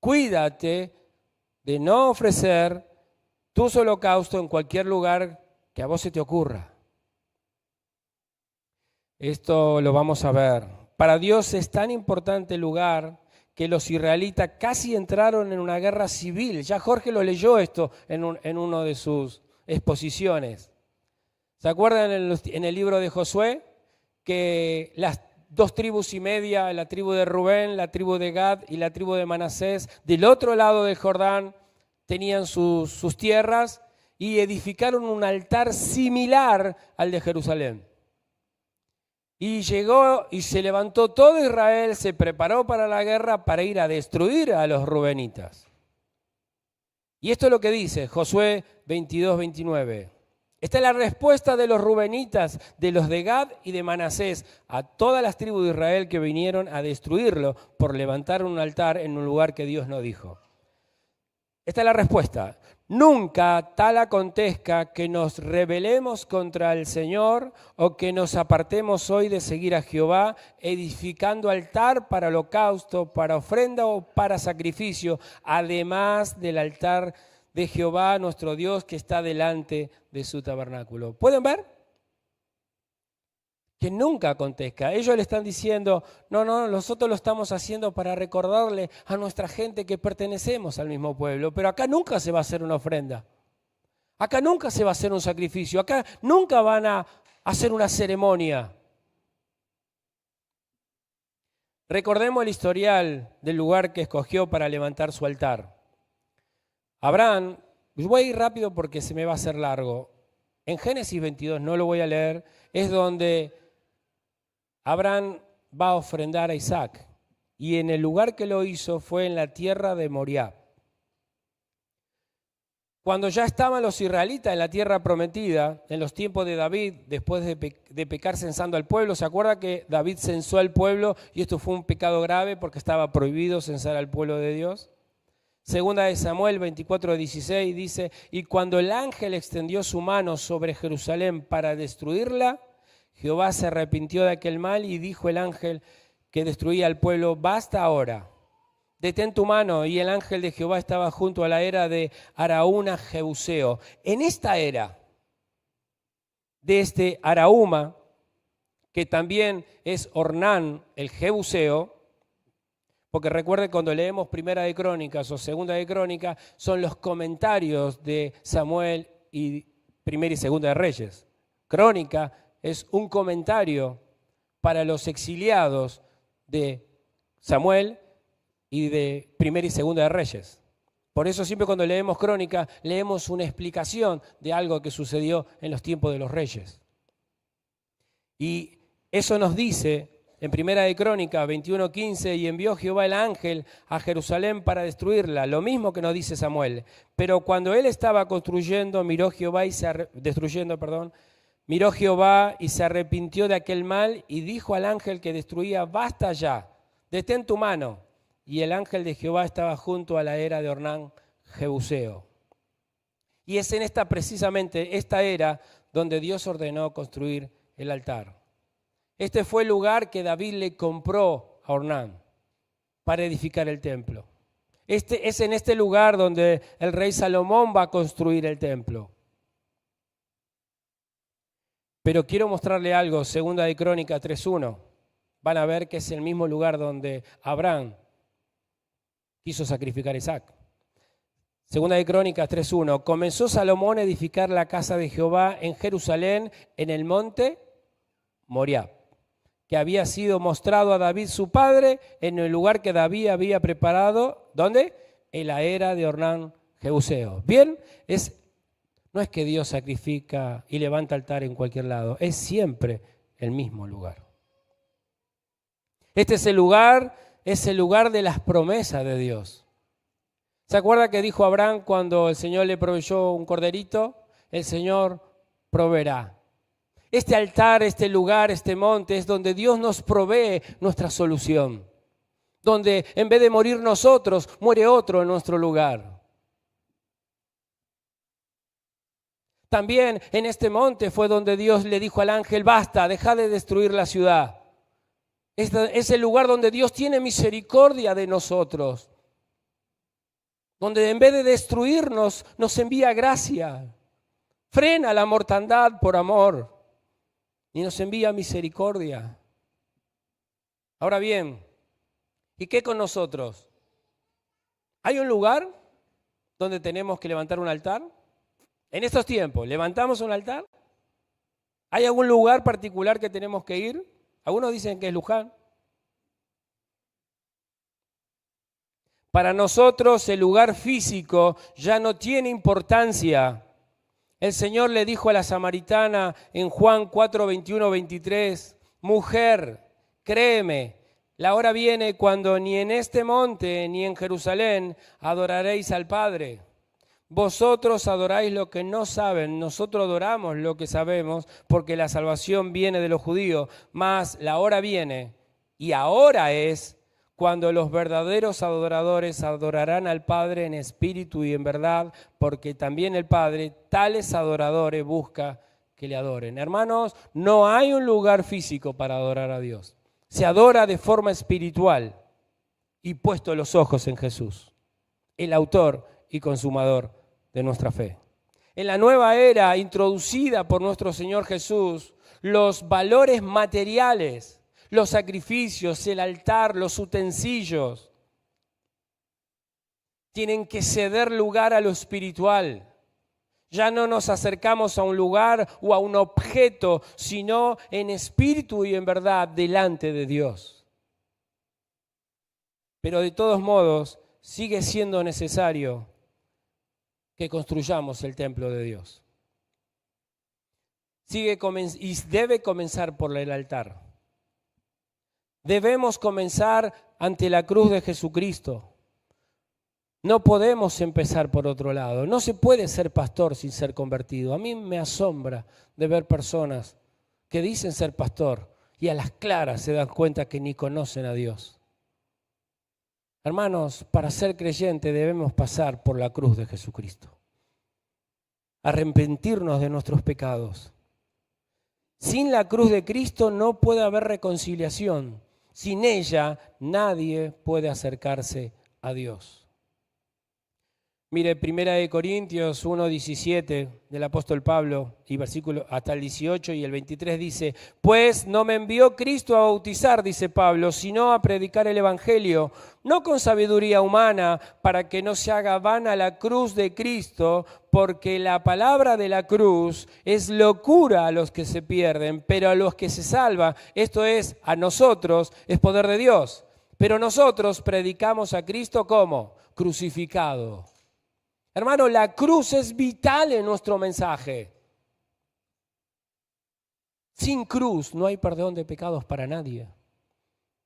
Cuídate de no ofrecer tus holocaustos en cualquier lugar que a vos se te ocurra. Esto lo vamos a ver. Para Dios es tan importante el lugar que los israelitas casi entraron en una guerra civil. Ya Jorge lo leyó esto en una de sus exposiciones. ¿Se acuerdan en el libro de Josué que las 2 tribus y media, la tribu de Rubén, la tribu de Gad y la tribu de Manasés, del otro lado del Jordán, tenían sus tierras y edificaron un altar similar al de Jerusalén? Y llegó y se levantó todo Israel, se preparó para la guerra para ir a destruir a los rubenitas. Y esto es lo que dice Josué 22-29. Esta es la respuesta de los rubenitas, de los de Gad y de Manasés, a todas las tribus de Israel que vinieron a destruirlo por levantar un altar en un lugar que Dios no dijo. Esta es la respuesta. Nunca tal acontezca que nos rebelemos contra el Señor o que nos apartemos hoy de seguir a Jehová, edificando altar para holocausto, para ofrenda o para sacrificio, además del altar de Jehová nuestro Dios que está delante de su tabernáculo. ¿Pueden ver? Que nunca acontezca. Ellos le están diciendo, no, nosotros lo estamos haciendo para recordarle a nuestra gente que pertenecemos al mismo pueblo, pero acá nunca se va a hacer una ofrenda. Acá nunca se va a hacer un sacrificio. Acá nunca van a hacer una ceremonia. Recordemos el historial del lugar que escogió para levantar su altar. Abraham, voy a ir rápido porque se me va a hacer largo. En Génesis 22, no lo voy a leer, es donde Abraham va a ofrendar a Isaac. Y en el lugar que lo hizo fue en la tierra de Moriah. Cuando ya estaban los israelitas en la tierra prometida, en los tiempos de David, después de pecar censando al pueblo, ¿se acuerda que David censó al pueblo y esto fue un pecado grave porque estaba prohibido censar al pueblo de Dios? Segunda de Samuel 24:16 dice, y cuando el ángel extendió su mano sobre Jerusalén para destruirla, Jehová se arrepintió de aquel mal y dijo el ángel que destruía al pueblo, basta ahora, detén tu mano. Y el ángel de Jehová estaba junto a la era de Araúna Jebuseo. En esta era de este Araúma, que también es Ornán el Jebuseo, porque recuerde cuando leemos Primera de Crónicas o Segunda de Crónicas, son los comentarios de Samuel y Primera y Segunda de Reyes. Crónica es un comentario para los exiliados de Samuel y de Primera y Segunda de Reyes. Por eso siempre cuando leemos Crónica, leemos una explicación de algo que sucedió en los tiempos de los reyes. Y eso nos dice en Primera de Crónica 21:15, y envió Jehová el ángel a Jerusalén para destruirla, lo mismo que nos dice Samuel. Pero cuando él estaba construyendo, miró Jehová y se arrepintió de aquel mal y dijo al ángel que destruía, basta ya, detén tu mano. Y el ángel de Jehová estaba junto a la era de Ornán Jebuseo. Y es en precisamente esta era donde Dios ordenó construir el altar. Este fue el lugar que David le compró a Ornán para edificar el templo. Es en este lugar donde el rey Salomón va a construir el templo. Pero quiero mostrarle algo, Segunda de Crónicas 3:1. Van a ver que es el mismo lugar donde Abraham quiso sacrificar a Isaac. Segunda de Crónicas 3:1. Comenzó Salomón a edificar la casa de Jehová en Jerusalén, en el monte Moriah, que había sido mostrado a David su padre en el lugar que David había preparado, ¿dónde? En la era de Ornán Jebuseo. Bien, no es que Dios sacrifica y levanta altar en cualquier lado, es siempre el mismo lugar. Este es el lugar de las promesas de Dios. ¿Se acuerda que dijo Abraham cuando el Señor le proveyó un corderito? El Señor proveerá. Este altar, este lugar, este monte es donde Dios nos provee nuestra solución. Donde en vez de morir nosotros, muere otro en nuestro lugar. También en este monte fue donde Dios le dijo al ángel, basta, deja de destruir la ciudad. Este es el lugar donde Dios tiene misericordia de nosotros. Donde en vez de destruirnos, nos envía gracia. Frena la mortandad por amor. Y nos envía misericordia. Ahora bien, ¿y qué con nosotros? ¿Hay un lugar donde tenemos que levantar un altar? En estos tiempos, ¿levantamos un altar? ¿Hay algún lugar particular que tenemos que ir? Algunos dicen que es Luján. Para nosotros el lugar físico ya no tiene importancia. El Señor le dijo a la samaritana en Juan 4, 21, 23, mujer, créeme, la hora viene cuando ni en este monte ni en Jerusalén adoraréis al Padre. Vosotros adoráis lo que no saben, nosotros adoramos lo que sabemos, porque la salvación viene de los judíos, mas la hora viene, y ahora es, cuando los verdaderos adoradores adorarán al Padre en espíritu y en verdad, porque también el Padre tales adoradores busca que le adoren. Hermanos, no hay un lugar físico para adorar a Dios. Se adora de forma espiritual y puesto los ojos en Jesús, el autor y consumador de nuestra fe. En la nueva era introducida por nuestro Señor Jesús, los valores materiales, los sacrificios, el altar, los utensilios, tienen que ceder lugar a lo espiritual. Ya no nos acercamos a un lugar o a un objeto, sino en espíritu y en verdad delante de Dios. Pero de todos modos, sigue siendo necesario que construyamos el templo de Dios. Y debe comenzar por el altar. Debemos comenzar ante la cruz de Jesucristo. No podemos empezar por otro lado. No se puede ser pastor sin ser convertido. A mí me asombra de ver personas que dicen ser pastor y a las claras se dan cuenta que ni conocen a Dios. Hermanos, para ser creyente debemos pasar por la cruz de Jesucristo. Arrepentirnos de nuestros pecados. Sin la cruz de Cristo no puede haber reconciliación. Sin ella nadie puede acercarse a Dios. Mire, 1 Corintios 1:17 del apóstol Pablo y versículo hasta el 18 y el 23 dice: pues no me envió Cristo a bautizar, dice Pablo, sino a predicar el evangelio, no con sabiduría humana, para que no se haga vana la cruz de Cristo, porque la palabra de la cruz es locura a los que se pierden, pero a los que se salvan, esto es, a nosotros, es poder de Dios. Pero nosotros predicamos a Cristo como crucificado. Hermano, la cruz es vital en nuestro mensaje. Sin cruz no hay perdón de pecados para nadie.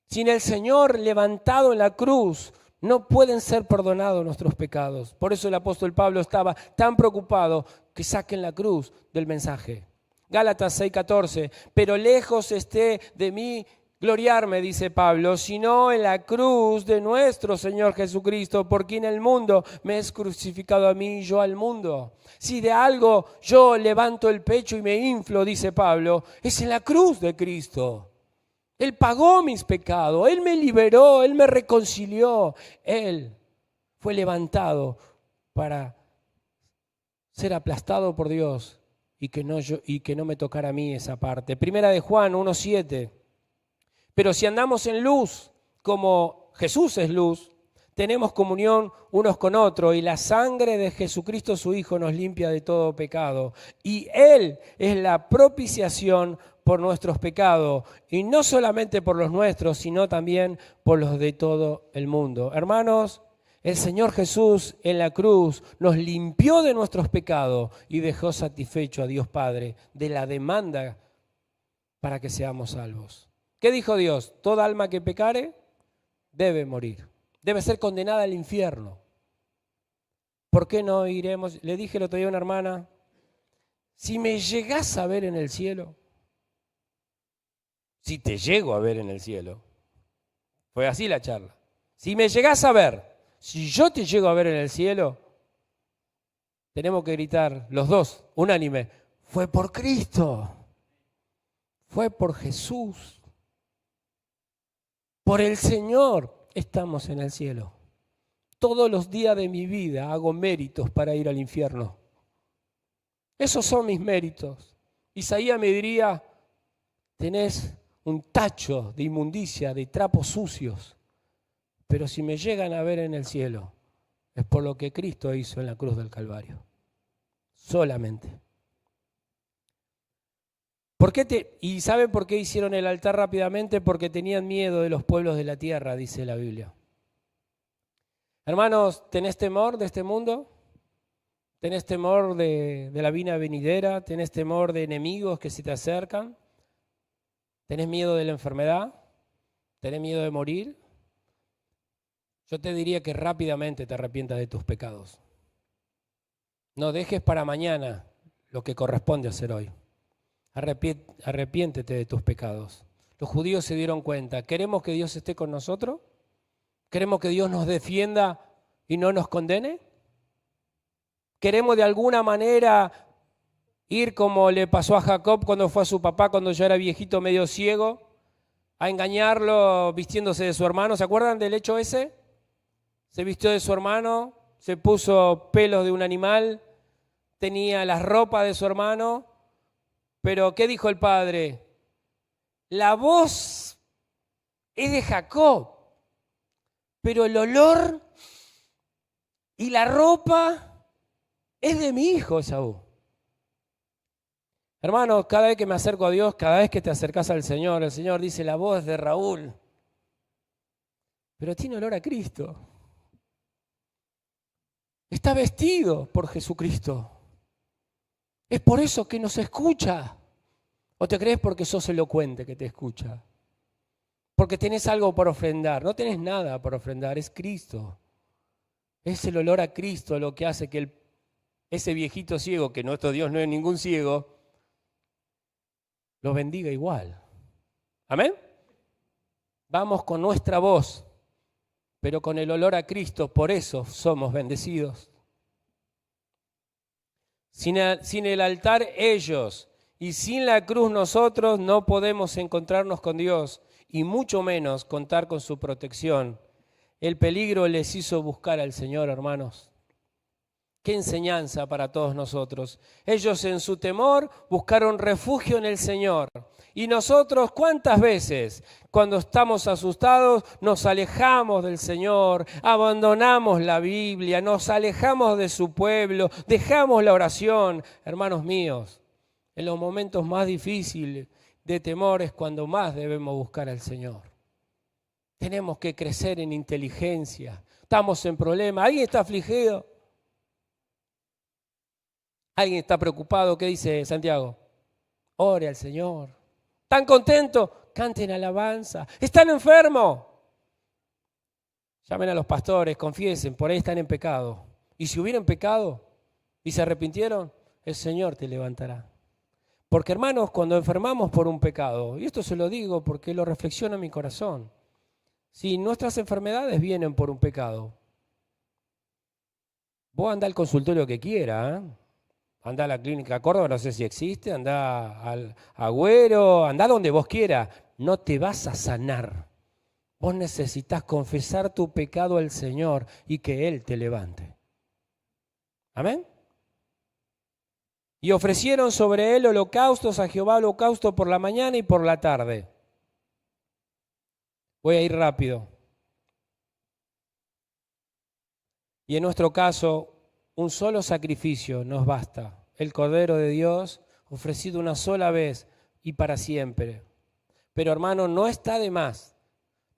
Sin el Señor levantado en la cruz no pueden ser perdonados nuestros pecados. Por eso el apóstol Pablo estaba tan preocupado que saquen la cruz del mensaje. Gálatas 6:14, pero lejos esté de mí gloriarme, dice Pablo, sino en la cruz de nuestro Señor Jesucristo, por quien el mundo me es crucificado a mí y yo al mundo. Si de algo yo levanto el pecho y me inflo, dice Pablo, es en la cruz de Cristo. Él pagó mis pecados, Él me liberó, Él me reconcilió. Él fue levantado para ser aplastado por Dios y que no me tocara a mí esa parte. Primera de Juan 1:7. Pero si andamos en luz, como Jesús es luz, tenemos comunión unos con otros y la sangre de Jesucristo su Hijo nos limpia de todo pecado. Y Él es la propiciación por nuestros pecados, y no solamente por los nuestros, sino también por los de todo el mundo. Hermanos, el Señor Jesús en la cruz nos limpió de nuestros pecados y dejó satisfecho a Dios Padre de la demanda para que seamos salvos. ¿Qué dijo Dios? Toda alma que pecare debe morir, debe ser condenada al infierno. ¿Por qué no iremos? Le dije el otro día a una hermana, si me llegás a ver en el cielo, si te llego a ver en el cielo, fue así la charla, si me llegás a ver, si yo te llego a ver en el cielo, tenemos que gritar los dos, unánime, fue por Cristo, fue por Jesús. Por el Señor estamos en el cielo. Todos los días de mi vida hago méritos para ir al infierno. Esos son mis méritos. Isaías me diría, tenés un tacho de inmundicia, de trapos sucios, pero si me llegan a ver en el cielo, es por lo que Cristo hizo en la cruz del Calvario. Solamente. ¿Y saben por qué hicieron el altar rápidamente? Porque tenían miedo de los pueblos de la tierra, dice la Biblia. Hermanos, ¿tenés temor de este mundo? ¿Tenés temor de la vida venidera? ¿Tenés temor de enemigos que se te acercan? ¿Tenés miedo de la enfermedad? ¿Tenés miedo de morir? Yo te diría que rápidamente te arrepientas de tus pecados. No dejes para mañana lo que corresponde hacer hoy. Arrepiéntete de tus pecados. Los judíos se dieron cuenta. ¿Queremos que Dios esté con nosotros? ¿Queremos que Dios nos defienda y no nos condene? ¿Queremos de alguna manera ir como le pasó a Jacob cuando fue a su papá cuando ya era viejito medio ciego, a engañarlo vistiéndose de su hermano? ¿Se acuerdan del hecho ese? Se vistió de su hermano, se puso pelos de un animal, tenía las ropas de su hermano. Pero, ¿qué dijo el padre? La voz es de Jacob, pero el olor y la ropa es de mi hijo Esaú. Hermanos, cada vez que me acerco a Dios, cada vez que te acercas al Señor, el Señor dice, la voz es de Raúl, pero tiene olor a Cristo. Está vestido por Jesucristo. Es por eso que nos escucha. ¿O te crees porque sos elocuente que te escucha? Porque tenés algo por ofrendar. No tenés nada por ofrendar, es Cristo. Es el olor a Cristo lo que hace que ese viejito ciego, que nuestro Dios no es ningún ciego, lo bendiga igual. ¿Amén? Vamos con nuestra voz pero con el olor a Cristo, por eso somos bendecidos. Sin el altar ellos y sin la cruz nosotros no podemos encontrarnos con Dios y mucho menos contar con su protección. El peligro les hizo buscar al Señor, hermanos. Qué enseñanza para todos nosotros. Ellos en su temor buscaron refugio en el Señor. Y nosotros, ¿cuántas veces cuando estamos asustados nos alejamos del Señor, abandonamos la Biblia, nos alejamos de su pueblo, dejamos la oración? Hermanos míos, en los momentos más difíciles de temor es cuando más debemos buscar al Señor. Tenemos que crecer en inteligencia. Estamos en problemas. ¿Alguien está afligido? ¿Alguien está preocupado? ¿Qué dice Santiago? Ore al Señor. ¿Están contentos? Canten alabanza. ¿Están enfermos? Llamen a los pastores, confiesen, por ahí están en pecado. Y si hubieran pecado y se arrepintieron, el Señor te levantará. Porque hermanos, cuando enfermamos por un pecado, y esto se lo digo porque lo reflexiona en mi corazón, si nuestras enfermedades vienen por un pecado, vos andá al consultorio que quiera, ¿eh? Andá a la clínica Córdoba, no sé si existe, andá al Agüero, andá donde vos quieras, no te vas a sanar. Vos necesitas confesar tu pecado al Señor y que Él te levante. ¿Amén? Y ofrecieron sobre él holocaustos a Jehová, holocausto por la mañana y por la tarde. Voy a ir rápido. Y en nuestro caso, un solo sacrificio nos basta. El Cordero de Dios, ofrecido una sola vez y para siempre. Pero hermano, no está de más.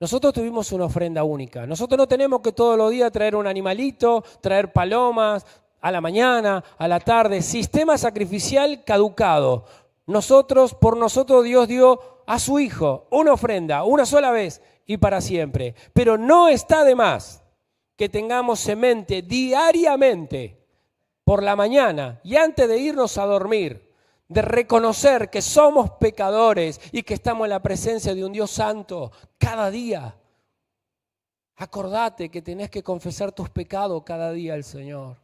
Nosotros tuvimos una ofrenda única. Nosotros no tenemos que todos los días traer un animalito, traer palomas, a la mañana, a la tarde. Sistema sacrificial caducado. Por nosotros Dios dio a su Hijo una ofrenda, una sola vez y para siempre. Pero no está de más que tengamos en mente diariamente, por la mañana y antes de irnos a dormir, de reconocer que somos pecadores y que estamos en la presencia de un Dios santo cada día. Acordate que tenés que confesar tus pecados cada día al Señor.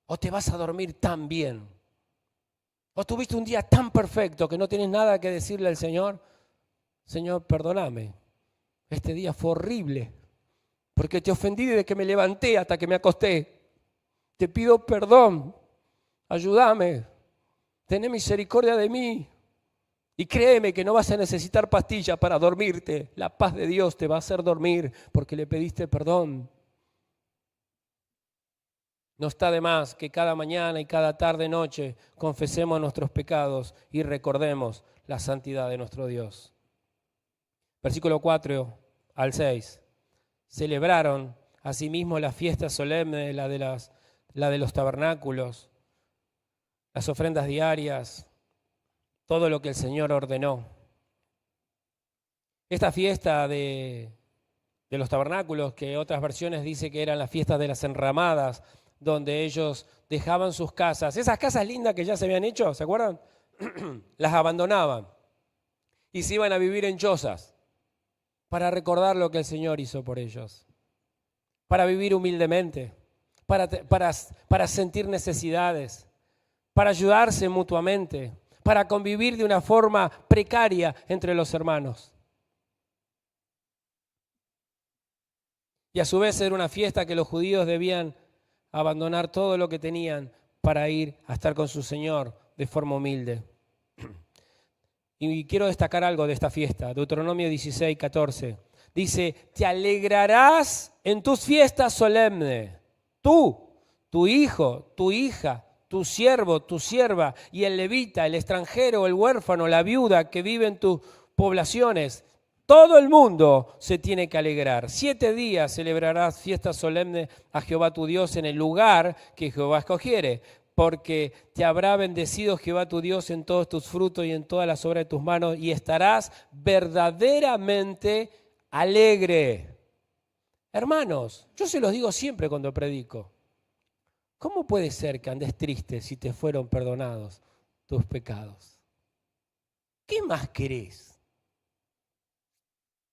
O te vas a dormir tan bien. O tuviste un día tan perfecto que no tienes nada que decirle al Señor. Señor, perdóname. Este día fue horrible. Porque te ofendí desde que me levanté hasta que me acosté. Te pido perdón. Ayúdame. Tené misericordia de mí. Y créeme que no vas a necesitar pastillas para dormirte. La paz de Dios te va a hacer dormir porque le pediste perdón. No está de más que cada mañana y cada tarde, noche, confesemos nuestros pecados y recordemos la santidad de nuestro Dios. Versículo 4 al 6. Celebraron asimismo la fiesta solemne, la de los tabernáculos, las ofrendas diarias, todo lo que el Señor ordenó. Esta fiesta de los tabernáculos, que otras versiones dicen que eran las fiestas de las enramadas, donde ellos dejaban sus casas, esas casas lindas que ya se habían hecho, ¿se acuerdan? Las abandonaban y se iban a vivir en chozas para recordar lo que el Señor hizo por ellos, para vivir humildemente, para sentir necesidades, para ayudarse mutuamente, para convivir de una forma precaria entre los hermanos. Y a su vez era una fiesta que los judíos debían abandonar todo lo que tenían para ir a estar con su Señor de forma humilde. Y quiero destacar algo de esta fiesta, Deuteronomio 16, 14. Dice, te alegrarás en tus fiestas solemnes, tú, tu hijo, tu hija, tu siervo, tu sierva y el levita, el extranjero, el huérfano, la viuda que vive en tus poblaciones. Todo el mundo se tiene que alegrar. 7 días celebrarás fiesta solemne a Jehová tu Dios en el lugar que Jehová escogiere, porque te habrá bendecido Jehová tu Dios en todos tus frutos y en todas las obras de tus manos, y estarás verdaderamente alegre. Hermanos, yo se los digo siempre cuando predico. ¿Cómo puede ser que andes triste si te fueron perdonados tus pecados? ¿Qué más querés?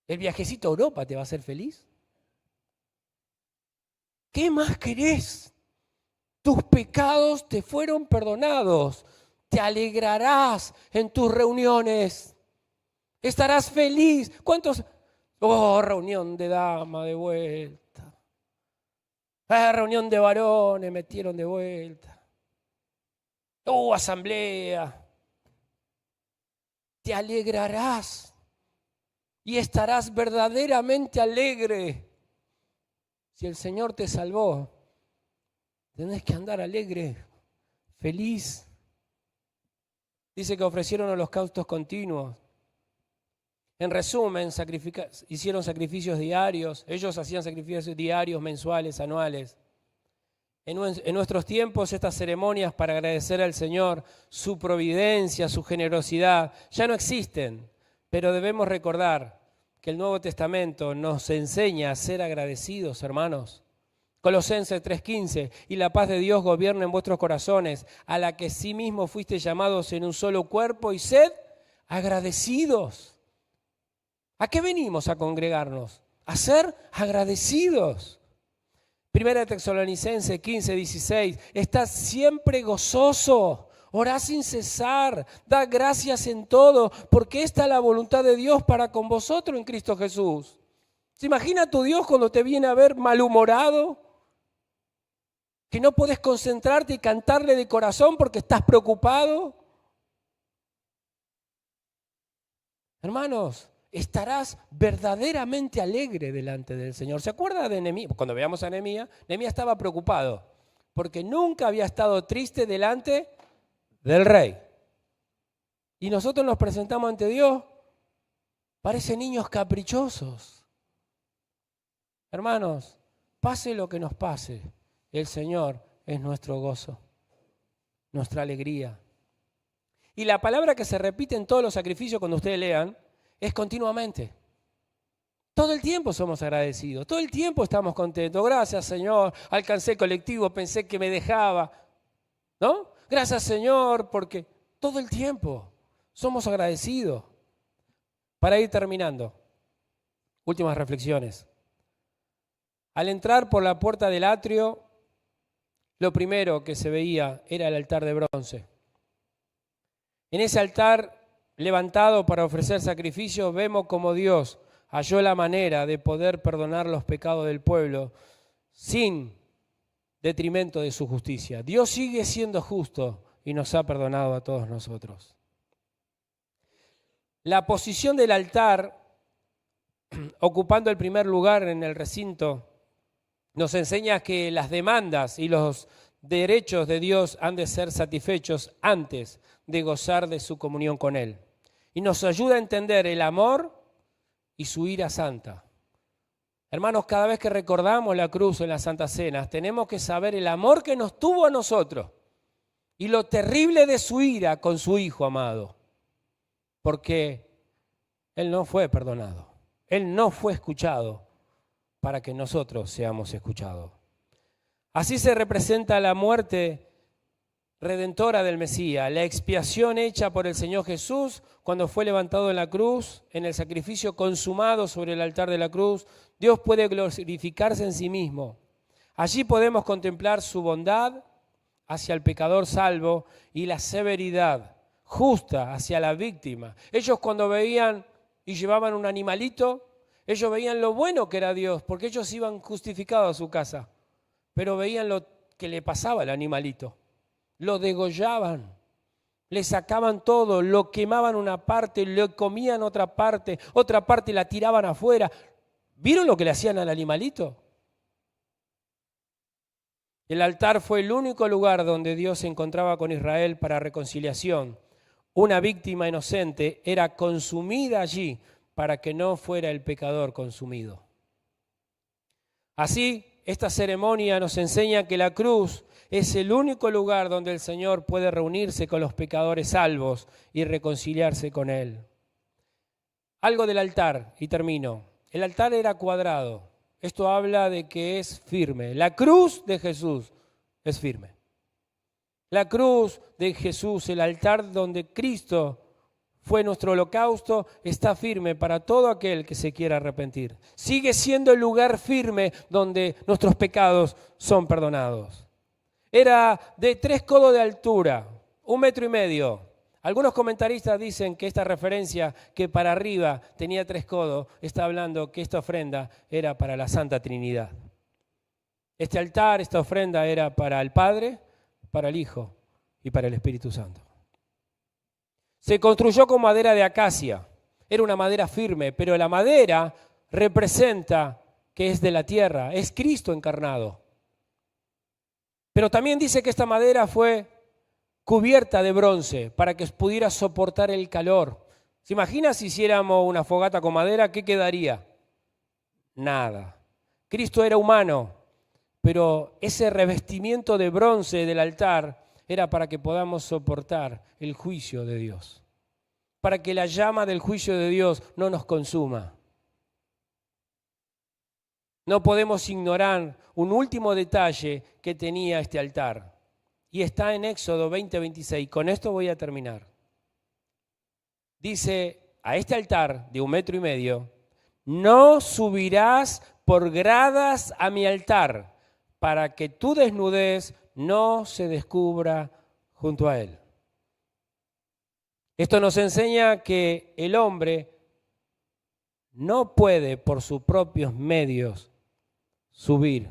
¿El viajecito a Europa te va a hacer feliz? ¿Qué más querés? Tus pecados te fueron perdonados. Te alegrarás en tus reuniones. Estarás feliz. ¿Cuántos? Oh, reunión de damas de vuelta. Reunión de varones metieron de vuelta. Oh, asamblea. Te alegrarás y estarás verdaderamente alegre. Si el Señor te salvó, tenés que andar alegre, feliz. Dice que ofrecieron holocaustos continuos. En resumen, hicieron sacrificios diarios. Ellos hacían sacrificios diarios, mensuales, anuales. En nuestros tiempos, estas ceremonias para agradecer al Señor su providencia, su generosidad, ya no existen. Pero debemos recordar que el Nuevo Testamento nos enseña a ser agradecidos, hermanos. Colosenses 3:15, y la paz de Dios gobierna en vuestros corazones, a la que sí mismo fuiste llamados en un solo cuerpo, y sed agradecidos. ¿A qué venimos a congregarnos? A ser agradecidos. Primera Tesalonicenses 15:16, estad siempre gozoso, orad sin cesar, dad gracias en todo, porque esta es la voluntad de Dios para con vosotros en Cristo Jesús. ¿Se imagina tu Dios cuando te viene a ver malhumorado? Que no puedes concentrarte y cantarle de corazón porque estás preocupado. Hermanos, estarás verdaderamente alegre delante del Señor. ¿Se acuerda de Nehemías? Cuando veamos a Nehemías, Nehemías estaba preocupado porque nunca había estado triste delante del rey. Y nosotros nos presentamos ante Dios, parecen niños caprichosos. Hermanos, pase lo que nos pase, el Señor es nuestro gozo, nuestra alegría. Y la palabra que se repite en todos los sacrificios cuando ustedes lean es continuamente. Todo el tiempo somos agradecidos, todo el tiempo estamos contentos. Gracias, Señor, alcancé el colectivo, pensé que me dejaba. ¿No? Gracias, Señor, porque todo el tiempo somos agradecidos. Para ir terminando, últimas reflexiones. Al entrar por la puerta del atrio, lo primero que se veía era el altar de bronce. En ese altar levantado para ofrecer sacrificios, vemos como Dios halló la manera de poder perdonar los pecados del pueblo sin detrimento de su justicia. Dios sigue siendo justo y nos ha perdonado a todos nosotros. La posición del altar, ocupando el primer lugar en el recinto, nos enseña que las demandas y los derechos de Dios han de ser satisfechos antes de gozar de su comunión con Él. Y nos ayuda a entender el amor y su ira santa. Hermanos, cada vez que recordamos la cruz en las Santas Cenas, tenemos que saber el amor que nos tuvo a nosotros y lo terrible de su ira con su Hijo amado. Porque Él no fue perdonado, Él no fue escuchado para que nosotros seamos escuchados. Así se representa la muerte redentora del Mesías, la expiación hecha por el Señor Jesús cuando fue levantado en la cruz, en el sacrificio consumado sobre el altar de la cruz. Dios puede glorificarse en sí mismo. Allí podemos contemplar su bondad hacia el pecador salvo y la severidad justa hacia la víctima. Ellos cuando veían y llevaban un animalito, ellos veían lo bueno que era Dios, porque ellos iban justificados a su casa, pero veían lo que le pasaba al animalito. Lo degollaban, le sacaban todo, lo quemaban una parte, lo comían otra parte la tiraban afuera. ¿Vieron lo que le hacían al animalito? El altar fue el único lugar donde Dios se encontraba con Israel para reconciliación. Una víctima inocente era consumida allí para que no fuera el pecador consumido. Así, esta ceremonia nos enseña que la cruz es el único lugar donde el Señor puede reunirse con los pecadores salvos y reconciliarse con Él. Algo del altar, y termino. El altar era cuadrado. Esto habla de que es firme. La cruz de Jesús es firme. La cruz de Jesús, el altar donde Cristo fue nuestro holocausto, está firme para todo aquel que se quiera arrepentir. Sigue siendo el lugar firme donde nuestros pecados son perdonados. Era de 3 codos de altura, 1,5 metros. Algunos comentaristas dicen que esta referencia, que para arriba tenía 3 codos, está hablando que esta ofrenda era para la Santa Trinidad. Este altar, esta ofrenda era para el Padre, para el Hijo y para el Espíritu Santo. Se construyó con madera de acacia. Era una madera firme, pero la madera representa que es de la tierra, es Cristo encarnado. Pero también dice que esta madera fue cubierta de bronce para que pudiera soportar el calor. ¿Se imagina si hiciéramos una fogata con madera? ¿Qué quedaría? Nada. Cristo era humano, pero ese revestimiento de bronce del altar era para que podamos soportar el juicio de Dios, para que la llama del juicio de Dios no nos consuma. No podemos ignorar un último detalle que tenía este altar. Y está en Éxodo 20:26. Con esto voy a terminar. Dice, a este altar de 1,5 metros, no subirás por gradas a mi altar, para que tu desnudez no se descubra junto a él. Esto nos enseña que el hombre no puede por sus propios medios subir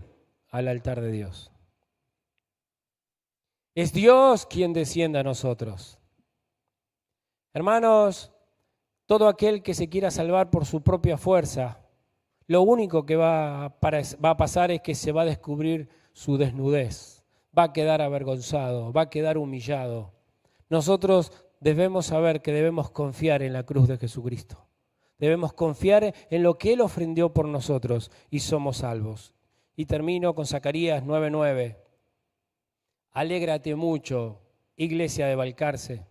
al altar de Dios. Es Dios quien desciende a nosotros. Hermanos, todo aquel que se quiera salvar por su propia fuerza, lo único que va a pasar es que se va a descubrir su desnudez, va a quedar avergonzado, va a quedar humillado. Nosotros debemos saber que debemos confiar en la cruz de Jesucristo. Debemos confiar en lo que Él ofrendió por nosotros y somos salvos. Y termino con Zacarías 9:9. Alégrate mucho, iglesia de Balcarce.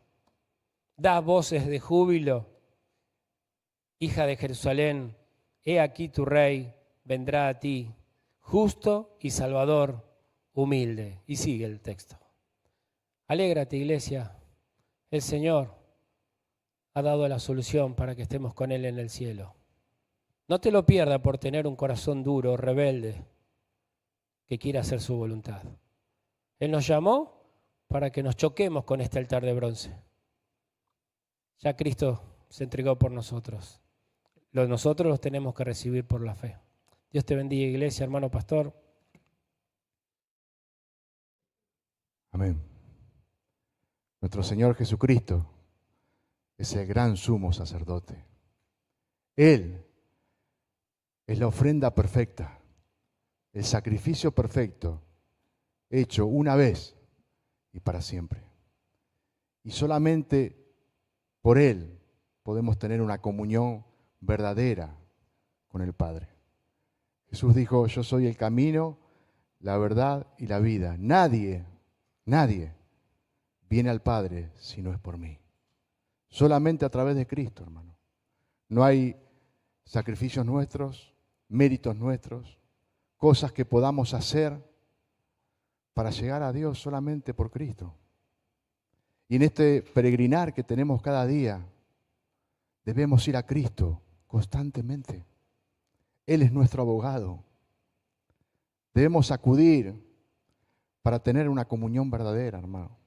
Da voces de júbilo, hija de Jerusalén. He aquí tu rey vendrá a ti, justo y salvador, humilde. Y sigue el texto. Alégrate, iglesia. El Señor ha dado la solución para que estemos con Él en el cielo. No te lo pierdas por tener un corazón duro, rebelde, que quiera hacer su voluntad. Él nos llamó para que nos choquemos con este altar de bronce. Ya Cristo se entregó por nosotros. Nosotros los tenemos que recibir por la fe. Dios te bendiga, iglesia, hermano pastor. Amén. Nuestro Señor Jesucristo es el gran sumo sacerdote. Él es la ofrenda perfecta, el sacrificio perfecto, hecho una vez y para siempre. Y solamente por Él podemos tener una comunión verdadera con el Padre. Jesús dijo, yo soy el camino, la verdad y la vida. Nadie viene al Padre si no es por mí. Solamente a través de Cristo, hermano. No hay sacrificios nuestros, méritos nuestros, cosas que podamos hacer para llegar a Dios solamente por Cristo. Y en este peregrinar que tenemos cada día, debemos ir a Cristo constantemente. Él es nuestro abogado. Debemos acudir para tener una comunión verdadera, hermano.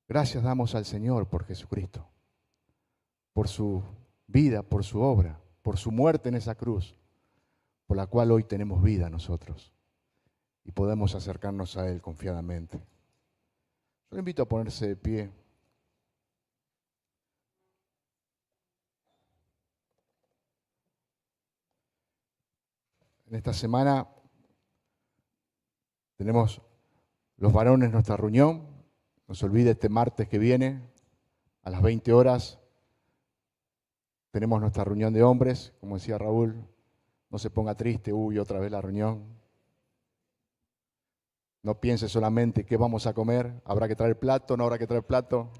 Gracias damos al Señor por Jesucristo, por su vida, por su obra, por su muerte en esa cruz, por la cual hoy tenemos vida nosotros y podemos acercarnos a Él confiadamente. Yo le invito a ponerse de pie. En esta semana tenemos los varones nuestra reunión. No se olvide, este martes que viene, a las 20 horas, tenemos nuestra reunión de hombres. Como decía Raúl, no se ponga triste, otra vez la reunión. No piense solamente qué vamos a comer, habrá que traer plato, no habrá que traer plato,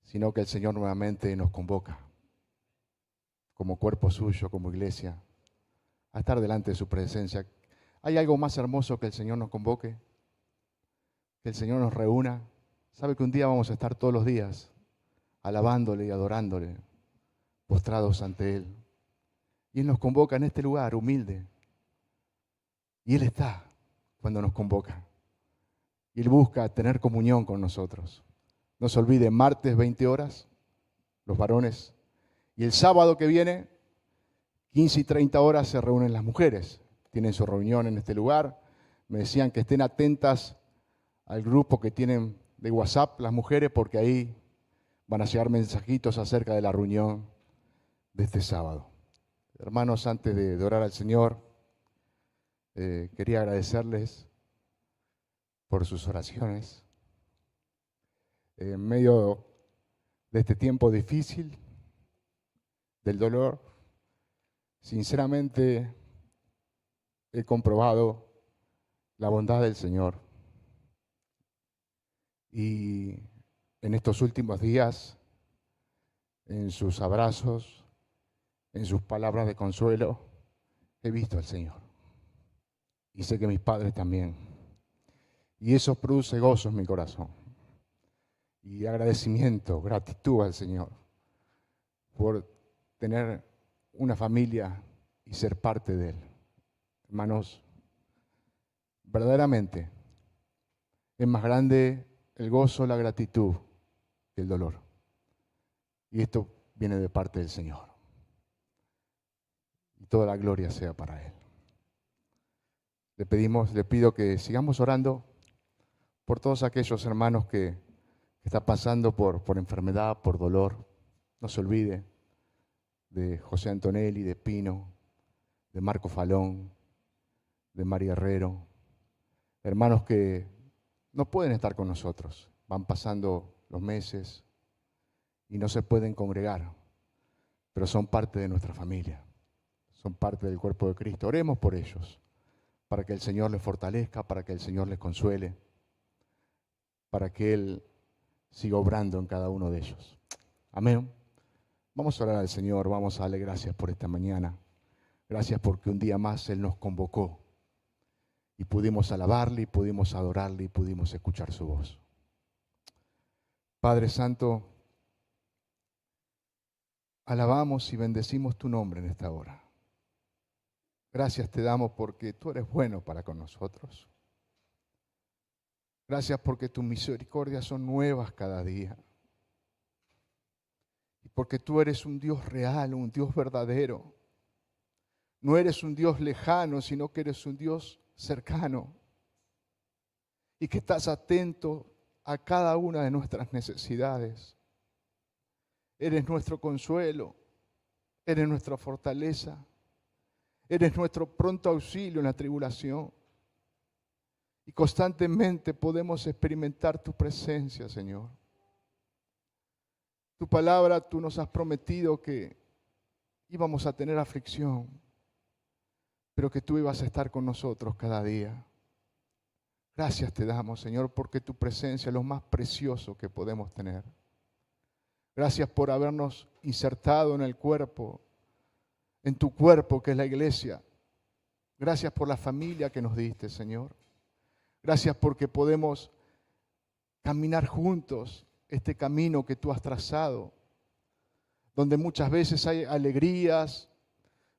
sino que el Señor nuevamente nos convoca, como cuerpo suyo, como iglesia, a estar delante de su presencia. ¿Hay algo más hermoso que el Señor nos convoque? Que el Señor nos reúna. ¿Sabe que un día vamos a estar todos los días alabándole y adorándole, postrados ante Él. Y Él nos convoca en este lugar humilde. Y Él está cuando nos convoca. Y Él busca tener comunión con nosotros. No se olvide, martes 20 horas, los varones. Y el sábado que viene, 15 y 30 horas, se reúnen las mujeres. Tienen su reunión en este lugar. Me decían que estén atentas al grupo que tienen de WhatsApp las mujeres, porque ahí van a llegar mensajitos acerca de la reunión de este sábado. Hermanos, antes de orar al Señor, quería agradecerles por sus oraciones. En medio de este tiempo difícil, del dolor, sinceramente he comprobado la bondad del Señor. Y en estos últimos días, en sus abrazos, en sus palabras de consuelo, he visto al Señor. Y sé que mis padres también. Y eso produce gozo en mi corazón. Y agradecimiento, gratitud al Señor por tener una familia y ser parte de Él. Hermanos, verdaderamente es más grande el gozo, la gratitud que el dolor. Y esto viene de parte del Señor. Y toda la gloria sea para Él. Le pido que sigamos orando por todos aquellos hermanos que están pasando por enfermedad, por dolor. No se olvide de José Antonelli, de Pino, de Marco Falón, de María Herrero. Hermanos que no pueden estar con nosotros. Van pasando los meses y no se pueden congregar, pero son parte de nuestra familia. Son parte del cuerpo de Cristo. Oremos por ellos, para que el Señor les fortalezca, para que el Señor les consuele, para que Él siga obrando en cada uno de ellos. Amén. Vamos a orar al Señor, vamos a darle gracias por esta mañana. Gracias porque un día más Él nos convocó y pudimos alabarle, y pudimos adorarle, y pudimos escuchar su voz. Padre Santo, alabamos y bendecimos tu nombre en esta hora. Gracias te damos porque tú eres bueno para con nosotros. Gracias porque tus misericordias son nuevas cada día. Y porque tú eres un Dios real, un Dios verdadero. No eres un Dios lejano, sino que eres un Dios cercano. Y que estás atento a cada una de nuestras necesidades. Eres nuestro consuelo, eres nuestra fortaleza. Eres nuestro pronto auxilio en la tribulación. Y constantemente podemos experimentar tu presencia, Señor. Tu palabra, tú nos has prometido que íbamos a tener aflicción, pero que tú ibas a estar con nosotros cada día. Gracias te damos, Señor, porque tu presencia es lo más precioso que podemos tener. Gracias por habernos insertado en el cuerpo, en tu cuerpo que es la iglesia. Gracias por la familia que nos diste, Señor. Gracias porque podemos caminar juntos este camino que tú has trazado, donde muchas veces hay alegrías,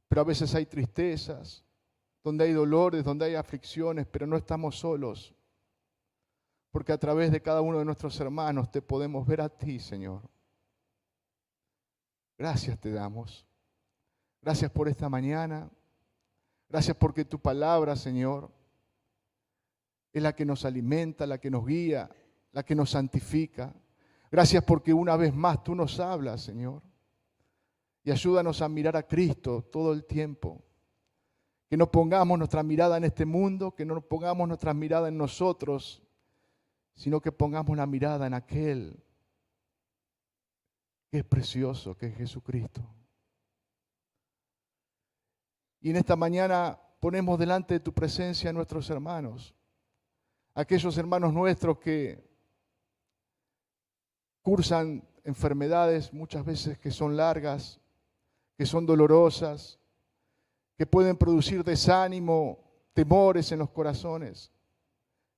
pero a veces hay tristezas, donde hay dolores, donde hay aflicciones, pero no estamos solos, porque a través de cada uno de nuestros hermanos te podemos ver a ti, Señor. Gracias te damos. Gracias por esta mañana. Gracias porque tu palabra, Señor, es la que nos alimenta, la que nos guía, la que nos santifica. Gracias porque una vez más tú nos hablas, Señor. Y ayúdanos a mirar a Cristo todo el tiempo. Que no pongamos nuestra mirada en este mundo, que no pongamos nuestra mirada en nosotros, sino que pongamos la mirada en aquel que es precioso, que es Jesucristo. Y en esta mañana ponemos delante de tu presencia a nuestros hermanos, aquellos hermanos nuestros que cursan enfermedades muchas veces que son largas, que son dolorosas, que pueden producir desánimo, temores en los corazones.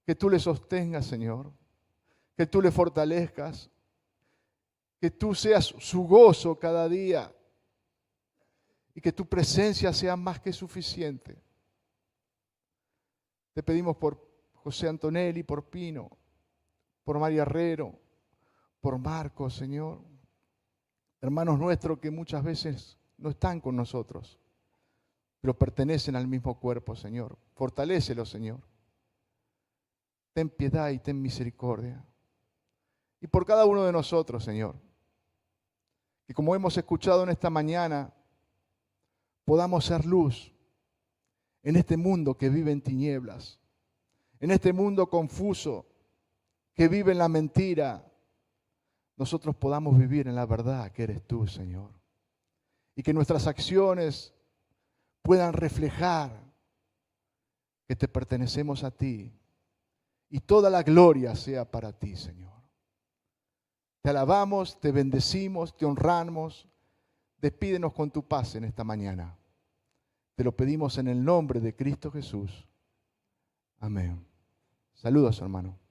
Que tú les sostengas, Señor, que tú les fortalezcas, que tú seas su gozo cada día y que tu presencia sea más que suficiente. Te pedimos por José Antonelli, por Pino, por María Herrero, por Marcos, Señor. Hermanos nuestros que muchas veces no están con nosotros, pero pertenecen al mismo cuerpo, Señor. Fortalécelos, Señor. Ten piedad y ten misericordia. Y por cada uno de nosotros, Señor, que como hemos escuchado en esta mañana, podamos ser luz en este mundo que vive en tinieblas, en este mundo confuso que vive en la mentira. Nosotros podamos vivir en la verdad que eres tú, Señor. Y que nuestras acciones puedan reflejar que te pertenecemos a ti y toda la gloria sea para ti, Señor. Te alabamos, te bendecimos, te honramos. Despídenos con tu paz en esta mañana. Te lo pedimos en el nombre de Cristo Jesús. Amén. Saludos, hermano.